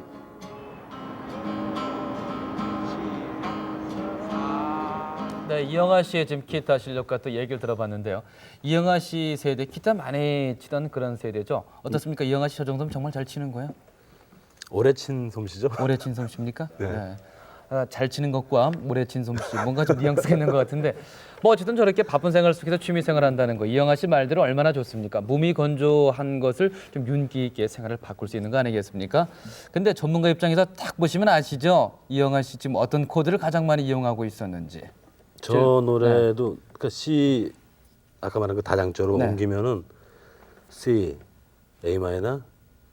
네, 이영하 씨의 지금 기타 실력과 또 얘기를 들어봤는데요. 이영하 씨 세대 기타 많이 치던 그런 세대죠. 어떻습니까? 이영하 씨 저 정도면 정말 잘 치는 거예요? 오래 친 솜씨죠? 오래 친 솜씨입니까? 네. 잘 치는 것과 오래 친 솜씨 뭔가 좀 뉘앙스가 있는 것 같은데 뭐 어쨌든 저렇게 바쁜 생활 속에서 취미 생활한다는 거 이영하 씨 말대로 얼마나 좋습니까? 몸이 건조한 것을 좀 윤기 있게 생활을 바꿀 수 있는 거 아니겠습니까? 근데 전문가 입장에서 딱 보시면 아시죠? 이영하 씨 지금 어떤 코드를 가장 많이 이용하고 있었는지. 저 노래도 그러니까 C 아까 말한 그 다장조로 네. 옮기면은 C, A 마이너,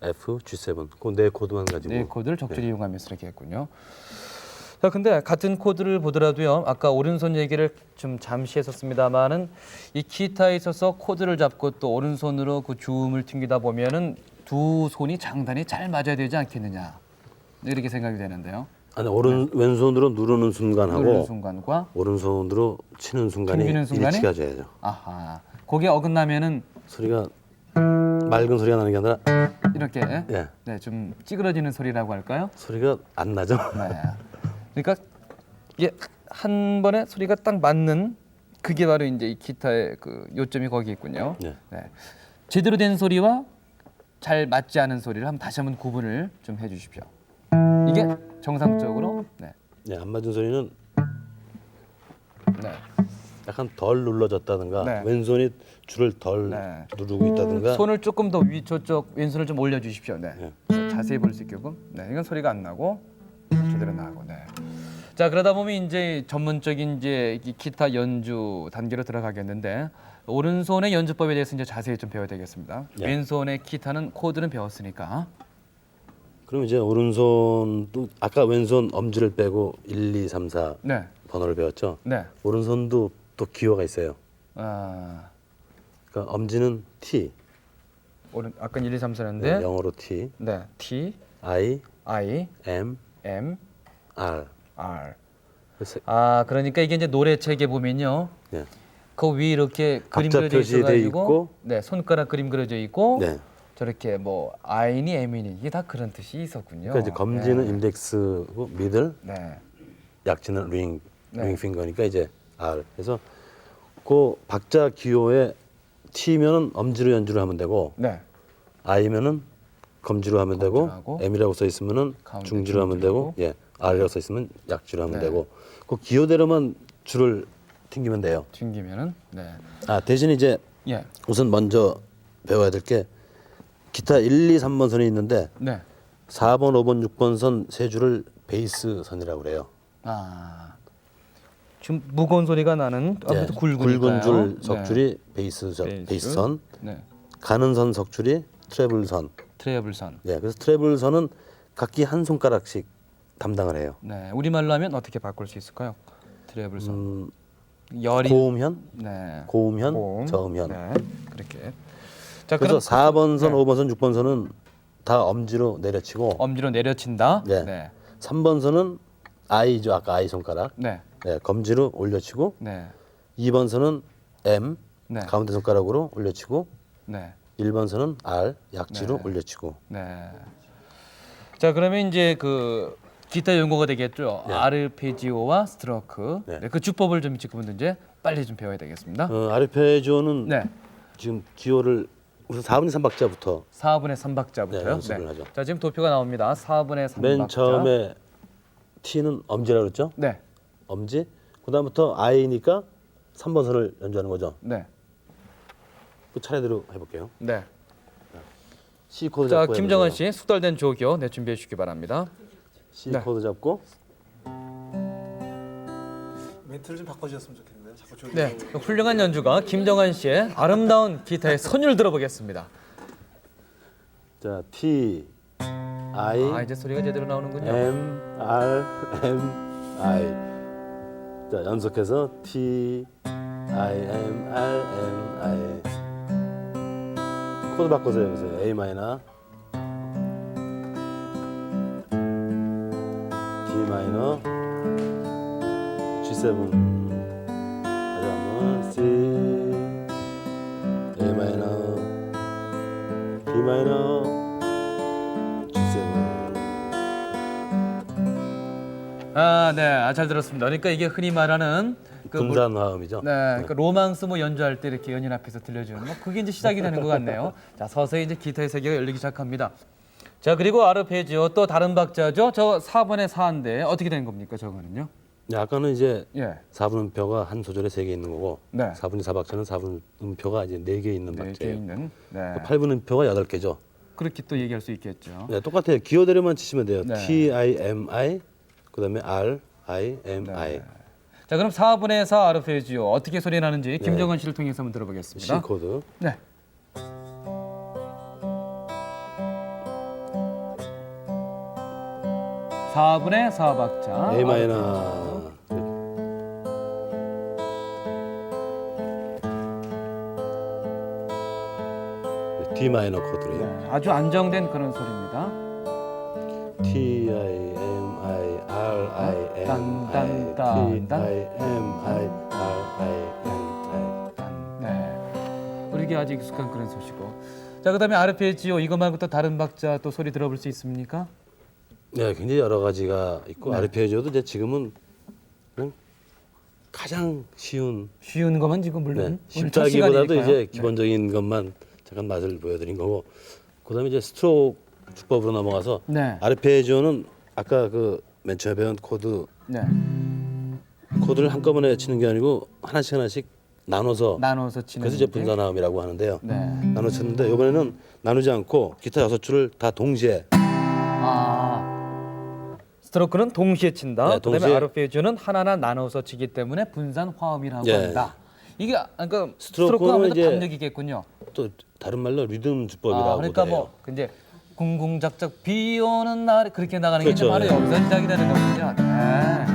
F, G7 그 네 코드만 가지고 네 코드를 적절히 이용하면서 이렇게 했군요. 자, 근데 같은 코드를 보더라도요. 아까 오른손 얘기를 좀 잠시 했었습니다만은 이 기타에 있어서 코드를 잡고 또 오른손으로 그 주음을 튕기다 보면은 두 손이 장단이 잘 맞아야 되지 않겠느냐 이렇게 생각이 되는데요. 아니 왼손으로 누르는 순간하고 누르는 순간과 오른손으로 치는 순간이 튕기는 순간이? 일치가 져야죠. 아하, 거기에 어긋나면은 소리가 맑은 소리가 나는 게 아니라 이렇게 예. 네, 좀 찌그러지는 소리라고 할까요? 소리가 안 나죠. 네. 그러니까 이게 한 번에 소리가 딱 맞는 그게 바로 이제 이 기타의 그 요점이 거기 있군요. 네. 네. 제대로 된 소리와 잘 맞지 않은 소리를 한번 다시 한번 구분을 좀 해주십시오. 이게 정상적으로 네. 네, 안 맞은 소리는 네. 약간 덜 눌러졌다든가 네. 왼손이 줄을 덜 네. 누르고 있다든가 손을 조금 더 위 저쪽 왼손을 좀 올려주십시오. 네. 네. 그래서 자세히 볼 수 있게끔. 네. 이건 소리가 안 나고 제대로 나고. 네. 자 그러다 보면 이제 전문적인 이제 이 기타 연주 단계로 들어가겠는데 오른손의 연주법에 대해서 이제 자세히 좀 배워야 되겠습니다. 네. 왼손의 기타는 코드는 배웠으니까. 그럼 이제 오른손도 아까 왼손 엄지를 빼고 1, 2, 3, 4 네. 번호를 배웠죠. 네. 오른손도 또 기호가 있어요. 아 그러니까 엄지는 T, 오른 아까 1, 2, 3, 4였는데 네, 영어로 T, 네. T, I, I, M, M, R. R. 그래서 아 그러니까 이게 이제 노래책에 보면요. 네. 그 위 이렇게 그림 박자 그려져 표시돼 있어가지고 있고, 네 손가락 그림 그려져 있고 네. 저렇게 뭐 I니 M이니 이게 다 그런 뜻이 있었군요. 그러니까 이제 검지는 네. 인덱스고 미들, 네. 약지는 링, 네. 링 핑거니까 이제 R. 그래서 그 박자 기호에 T면은 엄지로 연주를 하면 되고 네. I면은 검지로 하면 되고 검지로 하고, M이라고 써 있으면은 가운데 중지로 하면 되고 예 R이라고 써 있으면 약지로 하면 네. 되고 그 기호대로만 줄을 튕기면 돼요. 튕기면은 네. 아 대신 이제 예. 우선 먼저 배워야 될 게 기타 1, 2, 3번 선이 있는데 네. 4번, 5번, 6번 선 세 줄을 베이스 선이라고 그래요. 아. 좀 무거운 소리가 나는 아무래도 예, 굵으니까요. 굵은 줄 네. 석줄이 베이스 선, 네. 가는 선 석줄이 트래블 선. 트래블선. 예, 그래서 트래블 선은 각기 한 손가락씩 담당을 해요. 네. 우리말로 하면 어떻게 바꿀 수 있을까요? 트래블선. 열이 고음현, 네. 고음현, 고음. 저음현. 네. 그렇게. 자, 그래서 그럼 4번 선, 네. 5번 선, 6번 선은 다 엄지로 내려치고 엄지로 내려친다. 네. 네. 3번 선은 I죠. 아까 I 손가락. 네. 네, 검지로 올려치고 네. 2번 선은 M 네. 가운데 손가락으로 올려치고 네. 1번 선은 R 약지로 네. 올려치고. 네. 자, 그러면 이제 그 기타 연구가 되겠죠. 네. 아르페지오와 스트로크. 네. 네. 그 주법을 좀 지금 이제 빨리 좀 배워야 되겠습니다. 아르페지오는 네. 지금 기호를 우선 4분의 3박자부터 4분의 3박자부터요. 네, 연습을 하죠. 자, 지금 도표가 나옵니다. 4분의 3박자. 맨 처음에 T는 엄지라고 그랬죠? 네. 엄지. 그다음부터 I니까 3번 선을 연주하는 거죠. 네. 그 차례대로 해볼게요. 네. C 코드 자, 잡고 김정은 해보세요. 씨 숙달된 조교 네, 준비해 주시기 바랍니다. C 네. 코드 잡고 멘트를 좀 바꿔주셨으면 좋겠는데요. 자꾸 저기 네. 훌륭한 연주가 김정은 씨의 아름다운 기타의 선율 들어보겠습니다. 자 T I 아, 이제 소리가 제대로 나오는군요. M R M I. 자 연속해서 T I M R M I. 코드 바꿔서 해보세요. A 마이너, D 마이너, G7. 그다음은 C, A 마이너, D 마이너, G7. 아, 네. 아, 잘 들었습니다. 그러니까 이게 흔히 말하는 그 분단 화음이죠. 네, 그러니까 로망스 뭐 연주할 때 이렇게 연인 앞에서 들려주는 뭐 그게 이제 시작이 되는 것 같네요. 자, 서서히 이제 기타의 세계가 열리기 시작합니다. 자, 그리고 아르페지오 또 다른 박자죠. 저 4분의 4인데 어떻게 된 겁니까, 저거는요? 네, 아까는 이제 예. 4분음표가 한 소절에 3개 있는 거고 네. 4분의 4박자는 4분음표가 이제 4개 있는 네, 이렇게 박자예요. 있는. 네. 8분음표가 8개죠. 그렇게 또 얘기할 수 있겠죠. 네, 똑같아요. 기호대로만 치시면 돼요. 네. T I M I 그다음에 R I M I. 네. 자, 그럼 4분의 4 아르페지오 어떻게 소리 나는지 김정은 씨를 통해서 한번 들어보겠습니다. C 코드. 네. (4분의 4박자) A 마이너. D 마이너 코드로요. 아주 안정된 그런 소리입니다. T I M I R I M I T I M I R I M I. 네. 우리에게 아주 익숙한 그런 소식이고. 자, 그다음에 아르페지오 이거 말고 또 다른 박자 또 소리 들어볼 수 있습니까? 네, 굉장히 여러 가지가 있고 네. 아르페지오도 이제 지금은 그냥 가장 쉬운 쉬운 것만 지금 물론 네, 오늘 첫 쉽다기보다도 시간이니까요. 이제 기본적인 것만 잠깐 맛을 보여드린 거고 그다음에 이제 스트로크 주법으로 넘어가서 네. 아르페지오는 아까 그 맨 처음에 배운 코드 네. 코드를 한꺼번에 치는 게 아니고 하나씩 하나씩 나눠서 나눠서 치는. 그래서 이제 게. 분산화음이라고 하는데요. 네. 나눠 쳤는데 이번에는 나누지 않고 기타 6줄을 다 동시에 아. 스트로크는 동시에 친다. 네, 그다음에 동시에. 아르페지오는 하나하나 나눠서 치기 때문에 분산 화음이라고 예. 한다. 이게 그러니까 스트로크는 스트로크 하면 이제 담력이겠군요. 또 다른 말로 리듬 주법이라고 그러니까 해요. 뭐 이제 궁궁작작 비 오는 날 그렇게 나가는 게 이제 그렇죠, 바로 예. 여기서 시작이 되는 거군요. 네.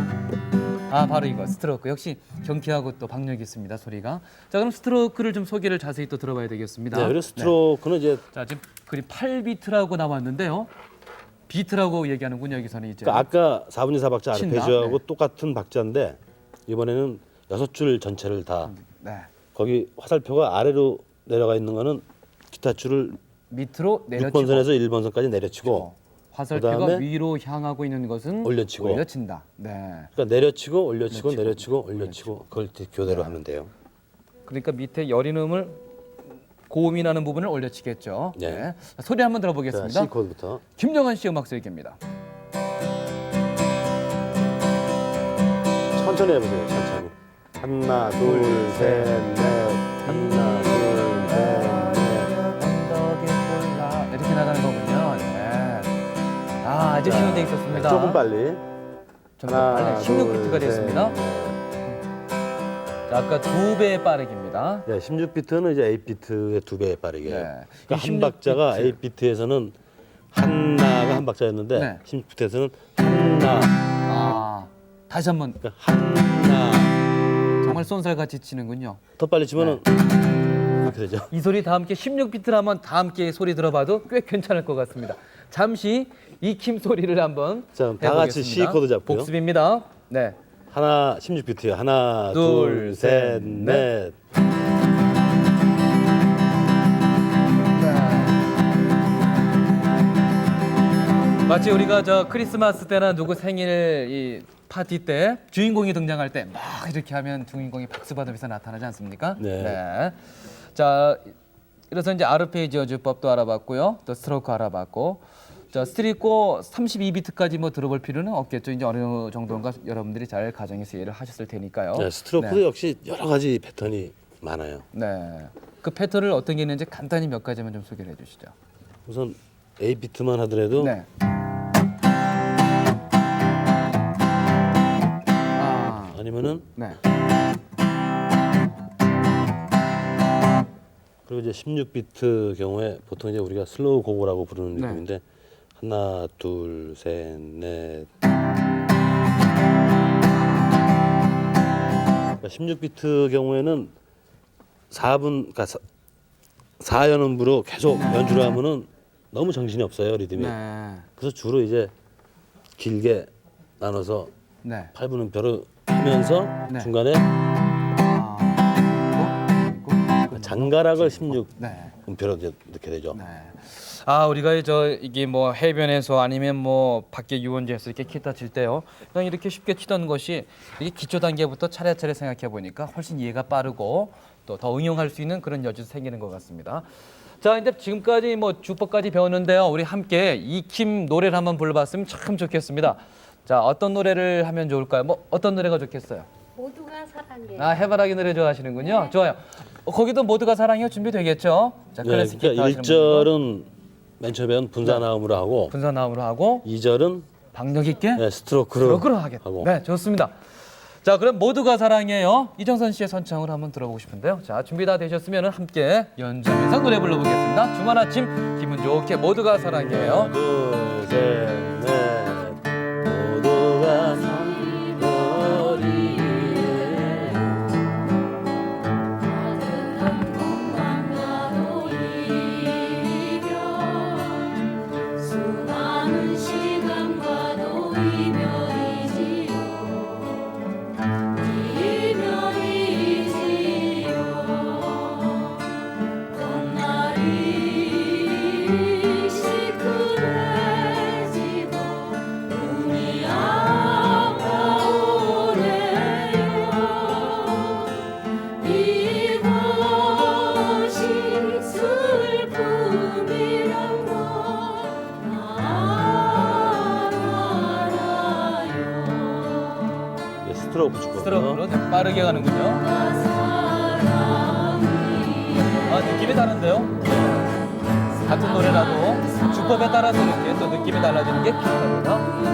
아, 바로 이거 스트로크 역시 경쾌하고 또 박력이 있습니다 소리가. 자, 그럼 스트로크를 좀 소개를 자세히 또 들어봐야 되겠습니다. 네, 그리고 스트로크는 이제 자, 지금 그림 8비트라고 나왔는데요. 비트라고 얘기하는군요 여기서는 이제. 그러니까 아까 4분의 4박자 친다. 아르페지오하고 네. 똑같은 박자인데 이번에는 6줄 전체를 다 네. 거기 화살표가 아래로 내려가 있는 거는 기타 줄을 밑으로 내려치고 6번선에서 1번선까지 내려치고 화살표가 그다음에 위로 향하고 있는 것은 올려치고. 올려친다. 네. 그러니까 내려치고 올려치고 올려치고, 내려치고 올려치고 그걸 이렇게 교대로 하면 돼요. 그러니까 밑에 여린 음을 고음이 나는 부분을 올려치겠죠. 네. 네. 자, 소리 한번 자, 들어보겠습니다. C 코드부터 김정은 씨 음악 설계입니다. 천천히 해보세요. 천천히. 하나, 둘, 셋, 넷. 하나, 둘, 셋, 넷. 언덕에 올라 이렇게 나가는 거군요. 네. 아, 아주 쉬운 데 있었습니다. 조금 빨리. 좀 더 빨리 16비트가 됐습니다. 자, 아까 2배의 빠르기입니다. 네, 16비트는 이제 8비트의 2배 빠르게. 네. 그러니까 이 한 박자가 8비트에서는 한나가 한 박자였는데 네. 16비트에서는 한나, 아, 다시 한번 그러니까 한나. 정말 쏜살같이 치는군요. 더 빨리 치면은 이렇게 되죠. 이 소리 다 함께 16비트라면 다 함께 소리 들어봐도 꽤 괜찮을 것 같습니다. 잠시 익힘 소리를 한번 자, 다 같이 해보겠습니다. C 코드 잡고요. 복습입니다. 네. 하나 16비트요. 하나, 둘, 둘, 셋, 셋, 넷. 마치 우리가 저 크리스마스 때나 누구 생일 이 파티 때 주인공이 등장할 때 막 이렇게 하면 주인공이 박수 받으면서 나타나지 않습니까? 네. 자, 그래서 이제 아르페지오주법도 알아봤고요. 또 스트로크 알아봤고. 자, 스트리고 32비트까지 뭐 들어볼 필요는 없겠죠. 이제 어느 정도인가 여러분들이 잘 가정에서 이해를 하셨을 테니까요. 네, 스트로크도 역시 여러 가지 패턴이 많아요. 네. 그 패턴을 어떤 게 있는지 간단히 몇 가지만 좀 소개를 해 주시죠. 우선 A 비트만 하더라도 네. 아니면은 네. 그리고 이제 16비트 경우에 보통 이제 우리가 슬로우 고고라고 부르는 네. 느낌인데 하나, 둘, 셋, 넷. 16비트 경우에는 4분, 그러니까 4연음부로 계속 연주를 하면은 너무 정신이 없어요 리듬이. 네. 그래서 주로 이제 길게 나눠서 네. 8분음표로 하면서 네. 중간에 장가락을 16음표로 네. 이제 넣게 되죠. 네. 아, 우리가 이게 뭐 해변에서 아니면 뭐 밖에 유원지에서 이렇게 기타 칠 때요. 그냥 이렇게 쉽게 치던 것이 이게 기초 단계부터 차례차례 생각해 보니까 훨씬 이해가 빠르고 또 더 응용할 수 있는 그런 여지도 생기는 것 같습니다. 자, 이제 지금까지 뭐 주법까지 배웠는데요. 우리 함께 익힘 노래를 한번 불러봤으면 참 좋겠습니다. 자, 어떤 노래를 하면 좋을까요? 뭐 어떤 노래가 좋겠어요? 모두가 사랑해. 아, 해바라기 노래 좋아하시는군요. 좋아요. 거기도 모두가 사랑해요 준비되겠죠? 자, 네, 클래식 기타 그러니까 하시는 분들도 1절은 맨 처음에는 분사나음으로 하고 분사나음으로 하고 2절은 박력 있게 네, 스트로크로 그러고 하겠다. 하고. 네, 좋습니다. 자, 그럼 모두가 사랑해요. 이정선 씨의 선창을 한번 들어보고 싶은데요. 자, 준비 다 되셨으면 함께 연주하면서 노래 불러보겠습니다. 주말 아침 기분 좋게 모두가 사랑해요. 둘, 셋, 넷. 모두가 수많은 시간과도 이별이지요 이별이지요 꽃날이 시큰해지고 눈이 아파오네요 이것이 슬픔이란 걸 네, 스트로크 주거든요. 스트로크로 좀 빠르게 가는군요. 아, 느낌이 다른데요? 같은 노래라도 주법에 따라서 이렇게 또 느낌이 달라지는 게 기타입니다.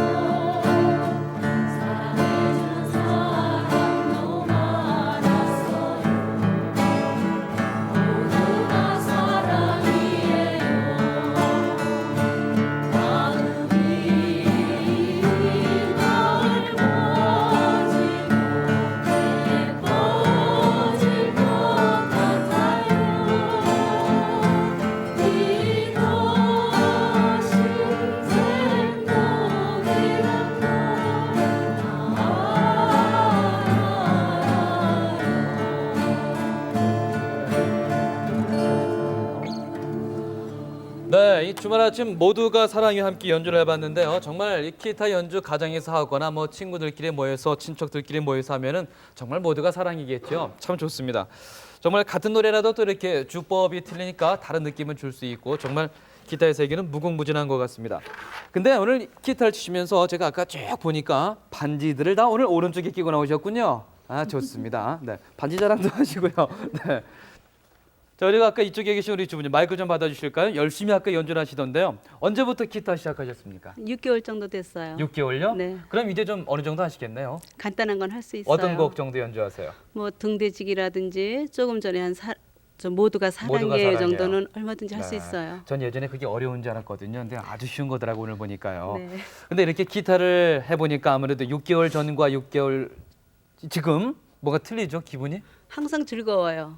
네, 이 주말 아침 모두가 사랑해 함께 연주를 해봤는데요. 정말 이 기타 연주 가정에서 하거나 뭐 친구들끼리 모여서 친척들끼리 모여서 하면은 정말 모두가 사랑이겠죠. 참 좋습니다. 정말 같은 노래라도 또 이렇게 주법이 틀리니까 다른 느낌을 줄 수 있고 정말 기타의 세계는 무궁무진한 것 같습니다. 근데 오늘 기타를 치시면서 제가 아까 쭉 보니까 반지들을 다 오늘 오른쪽에 끼고 나오셨군요. 아, 좋습니다. 네, 반지 자랑도 하시고요. 네. 자, 우리가 아까 이쪽에 계신 우리 주부님 마이크 좀 받아주실까요? 열심히 아까 연주를 하시던데요. 언제부터 기타 시작하셨습니까? 6개월 정도 됐어요. 6개월요? 네. 그럼 이제 좀 어느 정도 하시겠네요. 간단한 건 할 수 있어요. 어떤 곡 정도 연주하세요? 뭐 등대지기라든지 조금 전에 저 모두가 사랑해 사랑해요. 정도는 얼마든지 할 수 네. 있어요. 전 예전에 그게 어려운 줄 알았거든요. 근데 아주 쉬운 거더라고 오늘 보니까요. 네. 근데 이렇게 기타를 해보니까 아무래도 6개월 전과 6개월 지금 뭐가 틀리죠? 기분이? 항상 즐거워요.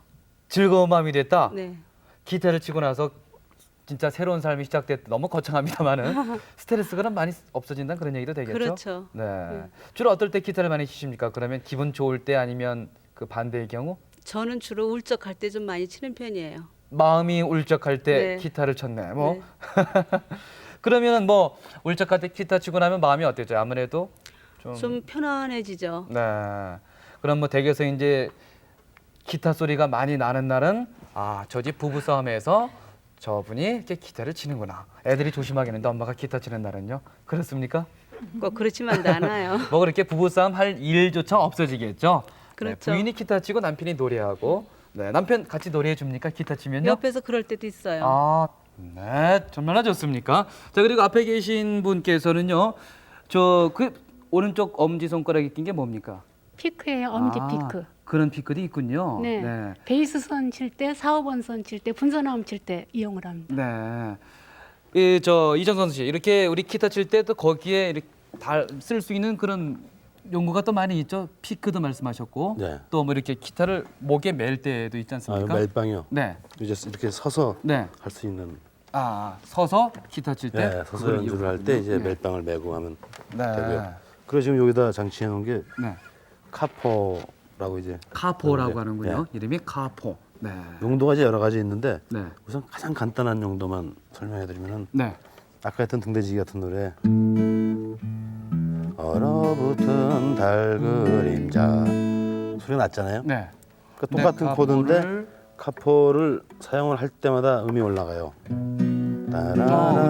즐거운 마음이 됐다. 네. 기타를 치고 나서 진짜 새로운 삶이 시작됐다. 너무 거창합니다만은 스트레스가 많이 없어진다는 그런 얘기도 되겠죠. 그렇죠. 네. 주로 어떨 때 기타를 많이 치십니까? 그러면 기분 좋을 때 아니면 그 반대의 경우? 저는 주로 울적할 때 좀 많이 치는 편이에요. 마음이 울적할 때 네. 기타를 쳤네. 뭐 네. 그러면은 뭐 울적할 때 기타 치고 나면 마음이 어때죠? 아무래도 좀 편안해지죠. 네. 그럼 뭐 댁에서 이제 기타 소리가 많이 나는 날은 저 집 부부 싸움에서 저분이 이렇게 기타를 치는구나. 애들이 조심하겠는데 엄마가 기타 치는 날은요. 그렇습니까? 꼭 그렇지만도 않아요. 뭐 그렇게 부부 싸움 할 일조차 없어지겠죠. 그렇죠. 네, 부인이 기타 치고 남편이 노래하고 남편 같이 노래해 줍니까? 기타 치면요? 옆에서 그럴 때도 있어요. 네, 정말나 좋습니까? 자, 그리고 앞에 계신 분께서는요, 저 그 오른쪽 엄지 손가락에 낀 게 뭡니까? 피크예요. 엄지 피크. 그런 피크도 있군요. 네. 베이스 선 칠 때, 4,5번 선 칠 때, 분선화음 칠 때 이용을 합니다. 네. 이정선 씨, 이렇게 우리 기타 칠 때 또 거기에 이렇게 쓸 수 있는 그런 용구가 또 많이 있죠. 피크도 말씀하셨고, 네. 또 뭐 이렇게 기타를 목에 맬 때도 있지 않습니까? 멜빵이요. 네. 이제 이렇게 서서 네. 할 수 있는. 서서 기타 칠 때. 네, 서서 그걸 연주를 할 때 이제 이용하군요. 멜빵을 메고 하면 네. 되고요. 그리고 지금 여기다 장치해 놓은 게 네. 카포라고 이제 카포라고 네. 하는군요. 이름이 카포. 네. 용도가 이제 여러 가지 있는데 네. 우선 가장 간단한 용도만 설명해 드리면은 네. 아까 했던 등대지기 같은 노래 얼어붙은 달 그림자 소리가 났잖아요. 네. 그러니까 똑같은 네, 코드인데 카포를- 카포를 사용을 할 때마다 음이 올라가요. 음이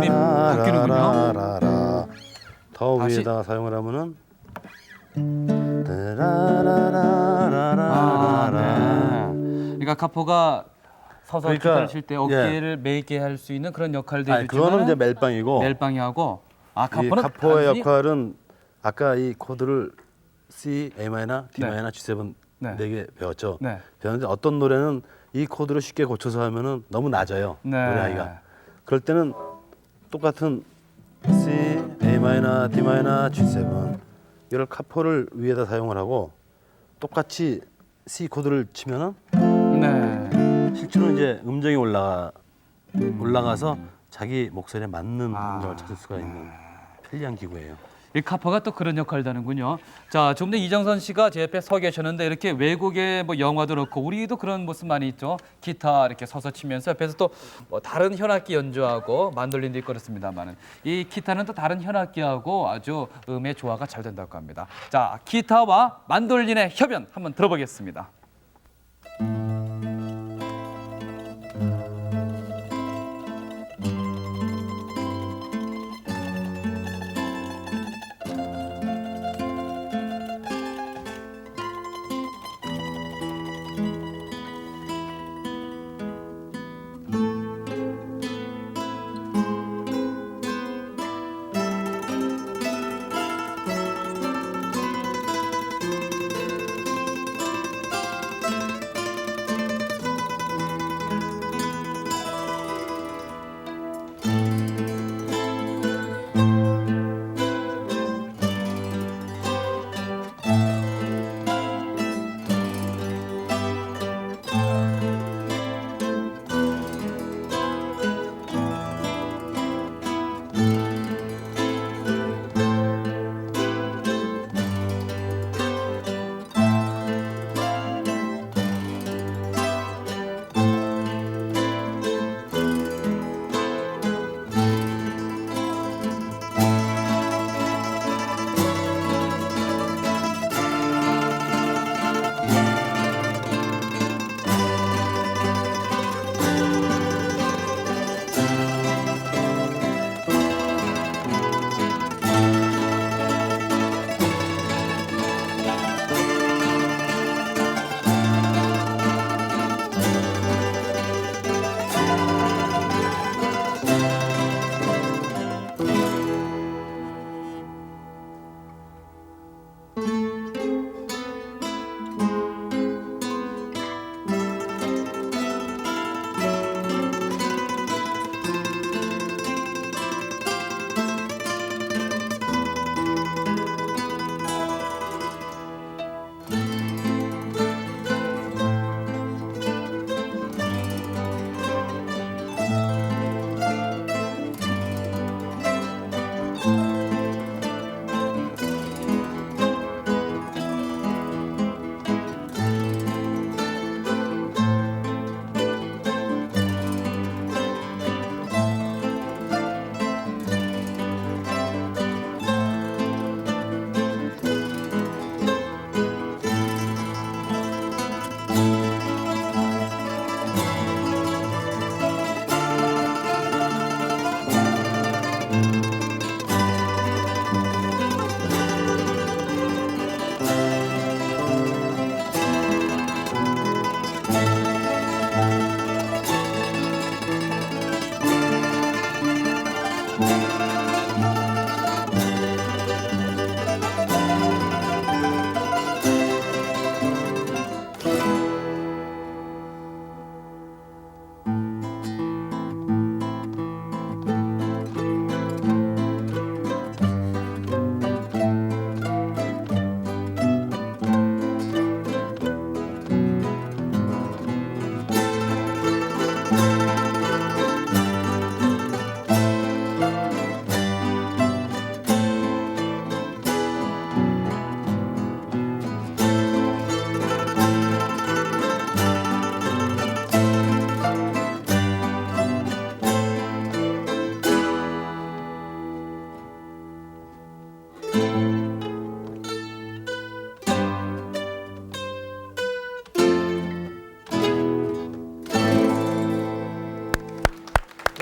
바뀌는군요. 따라라라라라. 더 다시. 위에다가 사용을 하면은 네. 따라라라라라라. 그러니까 카포가 서서 그러니까, 기타를 칠 때 어깨를 메이게 할 수 있는 그런 역할도 아니, 해주지만 그거는 이제 멜빵이고 멜빵이 하고 이 카포는 카포의 단순히- 역할은 아까 이 코드를 C, A 마이너, D 네. 마이너, G7 네. 네 개 배웠죠. 네. 배웠는데 어떤 노래는 이 코드를 쉽게 고쳐서 하면은 너무 낮아요. 네. 노래하기가. 그럴 때는 똑같은 C, A 마이너, D 마이너, G7 이걸 카포를 위에다 사용을 하고 똑같이 C 코드를 치면은 네. 실제로 이제 음정이 올라가서 자기 목소리에 맞는 음정을 찾을 수가 있는 편리한 기구예요. 이 카포가 또 그런 역할을 하는군요. 자, 조금 전에 이정선 씨가 제 옆에 서 계셨는데 이렇게 외국의 뭐 영화도 그렇고 우리도 그런 모습 많이 있죠. 기타 이렇게 서서 치면서 옆에서 또 뭐 다른 현악기 연주하고 만돌린도 있고 그렇습니다만은 이 기타는 또 다른 현악기하고 아주 음의 조화가 잘 된다고 합니다. 자, 기타와 만돌린의 협연 한번 들어보겠습니다.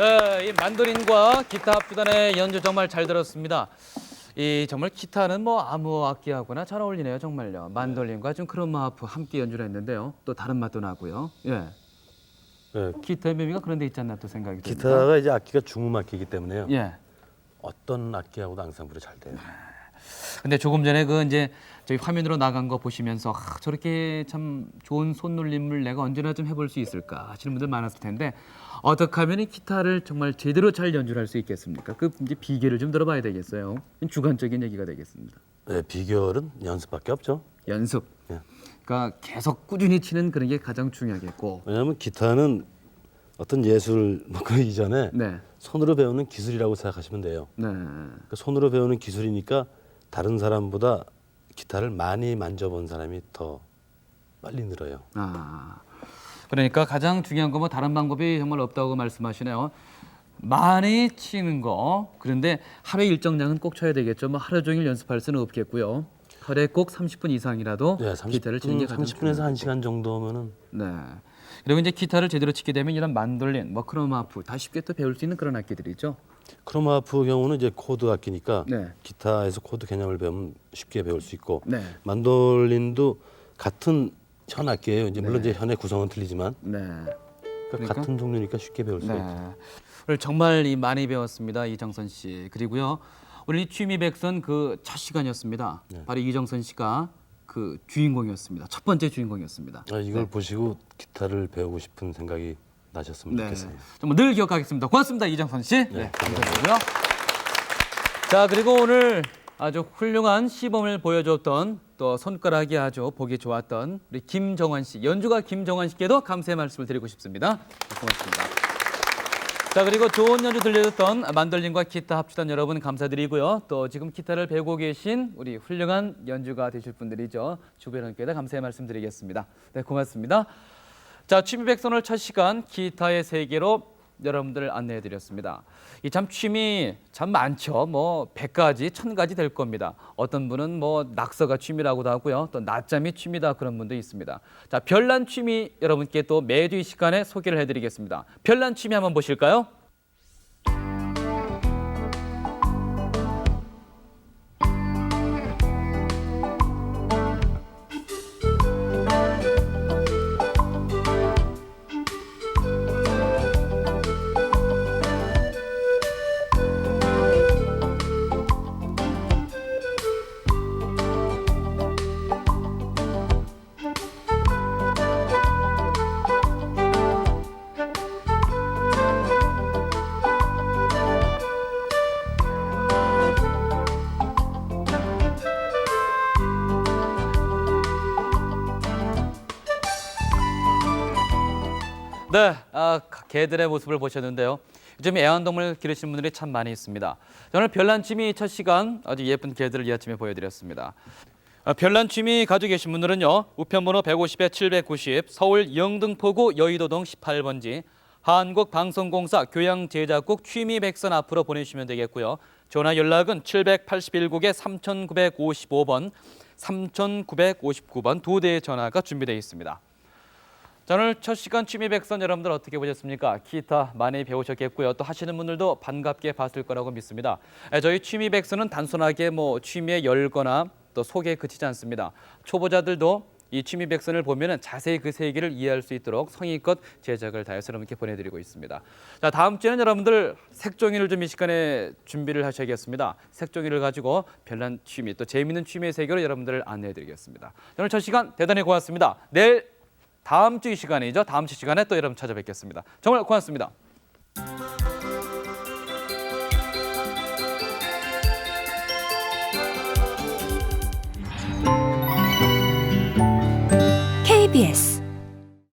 네, 이 만도린과 기타 합주단의 연주 정말 잘 들었습니다. 이 정말 기타는 뭐 아무 악기하고나 잘 어울리네요, 정말요. 만돌린과 좀 크로마하프 함께 연주를 했는데요. 또 다른 맛도 나고요. 예. 네, 기타의 묘미가 그런 데 있지 않나 또 생각이 듭니다. 기타가 이제 악기가 중음 악기이기 때문에요. 예. 어떤 악기하고도 앙상블이 잘 돼요. 근데 조금 전에 그 이제 저희 화면으로 나간 거 보시면서 저렇게 참 좋은 손놀림을 내가 언제나 좀 해볼 수 있을까 하시는 분들 많았을 텐데 어떻게 하면 이 기타를 정말 제대로 잘 연주를 할 수 있겠습니까? 그 이제 비결을 좀 들어봐야 되겠어요. 주관적인 얘기가 되겠습니다. 네, 비결은 연습밖에 없죠. 연습. 예. 그러니까 계속 꾸준히 치는 그런 게 가장 중요하겠고. 왜냐하면 기타는 어떤 예술 그 이전에 네. 손으로 배우는 기술이라고 생각하시면 돼요. 네. 그러니까 손으로 배우는 기술이니까 다른 사람보다 기타를 많이 만져본 사람이 더 빨리 늘어요. 아. 그러니까 가장 중요한 거 뭐 다른 방법이 정말 없다고 말씀하시네요. 많이 치는 거. 그런데 하루에 일정량은 꼭 쳐야 되겠죠. 뭐 하루 종일 연습할 수는 없겠고요. 하루에 꼭 30분 이상이라도 네, 기타를 치는 게 가장 30분에서 중요하고. 1시간 정도면은 네. 그리고 이제 기타를 제대로 치게 되면 이런 만돌린, 뭐 크로마프 다 쉽게 또 배울 수 있는 그런 악기들이죠. 크로마프 경우는 이제 코드 악기니까 네. 기타에서 코드 개념을 배우면 쉽게 배울 수 있고 네. 만돌린도 같은 현 악기예요. 이제 물론 이제 현의 구성은 틀리지만 네. 그러니까 같은 종류니까 쉽게 배울 수가 있죠. 네. 오늘 정말 많이 배웠습니다, 이정선 씨. 그리고요, 오늘 이 취미 백선 그 첫 시간이었습니다. 바로 이정선 씨가 그 주인공이었습니다. 첫 번째 주인공이었습니다. 이걸 보시고 기타를 배우고 싶은 생각이 나셨으면 네. 좋겠어요. 정말 늘 기억하겠습니다. 고맙습니다, 이정선 씨. 네, 감사드리고요. 자, 그리고 오늘 아주 훌륭한 시범을 보여줬던 또 손가락이 아주 보기 좋았던 우리 김정환 씨, 연주가 김정환 씨께도 감사의 말씀을 드리고 싶습니다. 고맙습니다. 자, 그리고 좋은 연주 들려줬던 만돌린과 기타 합주단 여러분 감사드리고요. 또 지금 기타를 배우고 계신 우리 훌륭한 연주가 되실 분들이죠. 주변원께도 감사의 말씀 드리겠습니다. 네, 고맙습니다. 자, 취미 백선을 첫 시간 기타의 세계로 여러분들을 안내해 드렸습니다. 이 참 취미 참 많죠. 뭐 100가지, 1000가지 될 겁니다. 어떤 분은 뭐 낙서가 취미라고도 하고요. 또 낮잠이 취미다 그런 분도 있습니다. 자, 별난 취미 여러분께 또 매주 이 시간에 소개를 해 드리겠습니다. 별난 취미 한번 보실까요? 네, 개들의 모습을 보셨는데요. 요즘 애완동물 기르시는 분들이 참 많이 있습니다. 오늘 별난 취미 첫 시간 아주 예쁜 개들을 이 아침에 보여드렸습니다. 별난 취미 가지고 계신 분들은요. 우편번호 150-790 서울 영등포구 여의도동 18번지 한국방송공사 교양제작국 취미백선 앞으로 보내주시면 되겠고요. 전화 연락은 781국에 3955번, 3959번 두 대의 전화가 준비되어 있습니다. 자, 오늘 첫 시간 취미백선 여러분들 어떻게 보셨습니까? 기타 많이 배우셨겠고요. 또 하시는 분들도 반갑게 봤을 거라고 믿습니다. 저희 취미백선은 단순하게 뭐 취미에 열거나 또 소개에 그치지 않습니다. 초보자들도 이 취미백선을 보면은 자세히 그 세계를 이해할 수 있도록 성의껏 제작을 다해서 여러분께 보내드리고 있습니다. 자, 다음 주에는 여러분들 색종이를 좀 이 시간에 준비를 하셔야겠습니다. 색종이를 가지고 별난 취미 또 재미있는 취미의 세계로 여러분들을 안내해드리겠습니다. 오늘 첫 시간 대단히 고맙습니다. 내일 다음 주 이 시간이죠. 다음 주 시간에 또 여러분 찾아뵙겠습니다. 정말 고맙습니다. KBS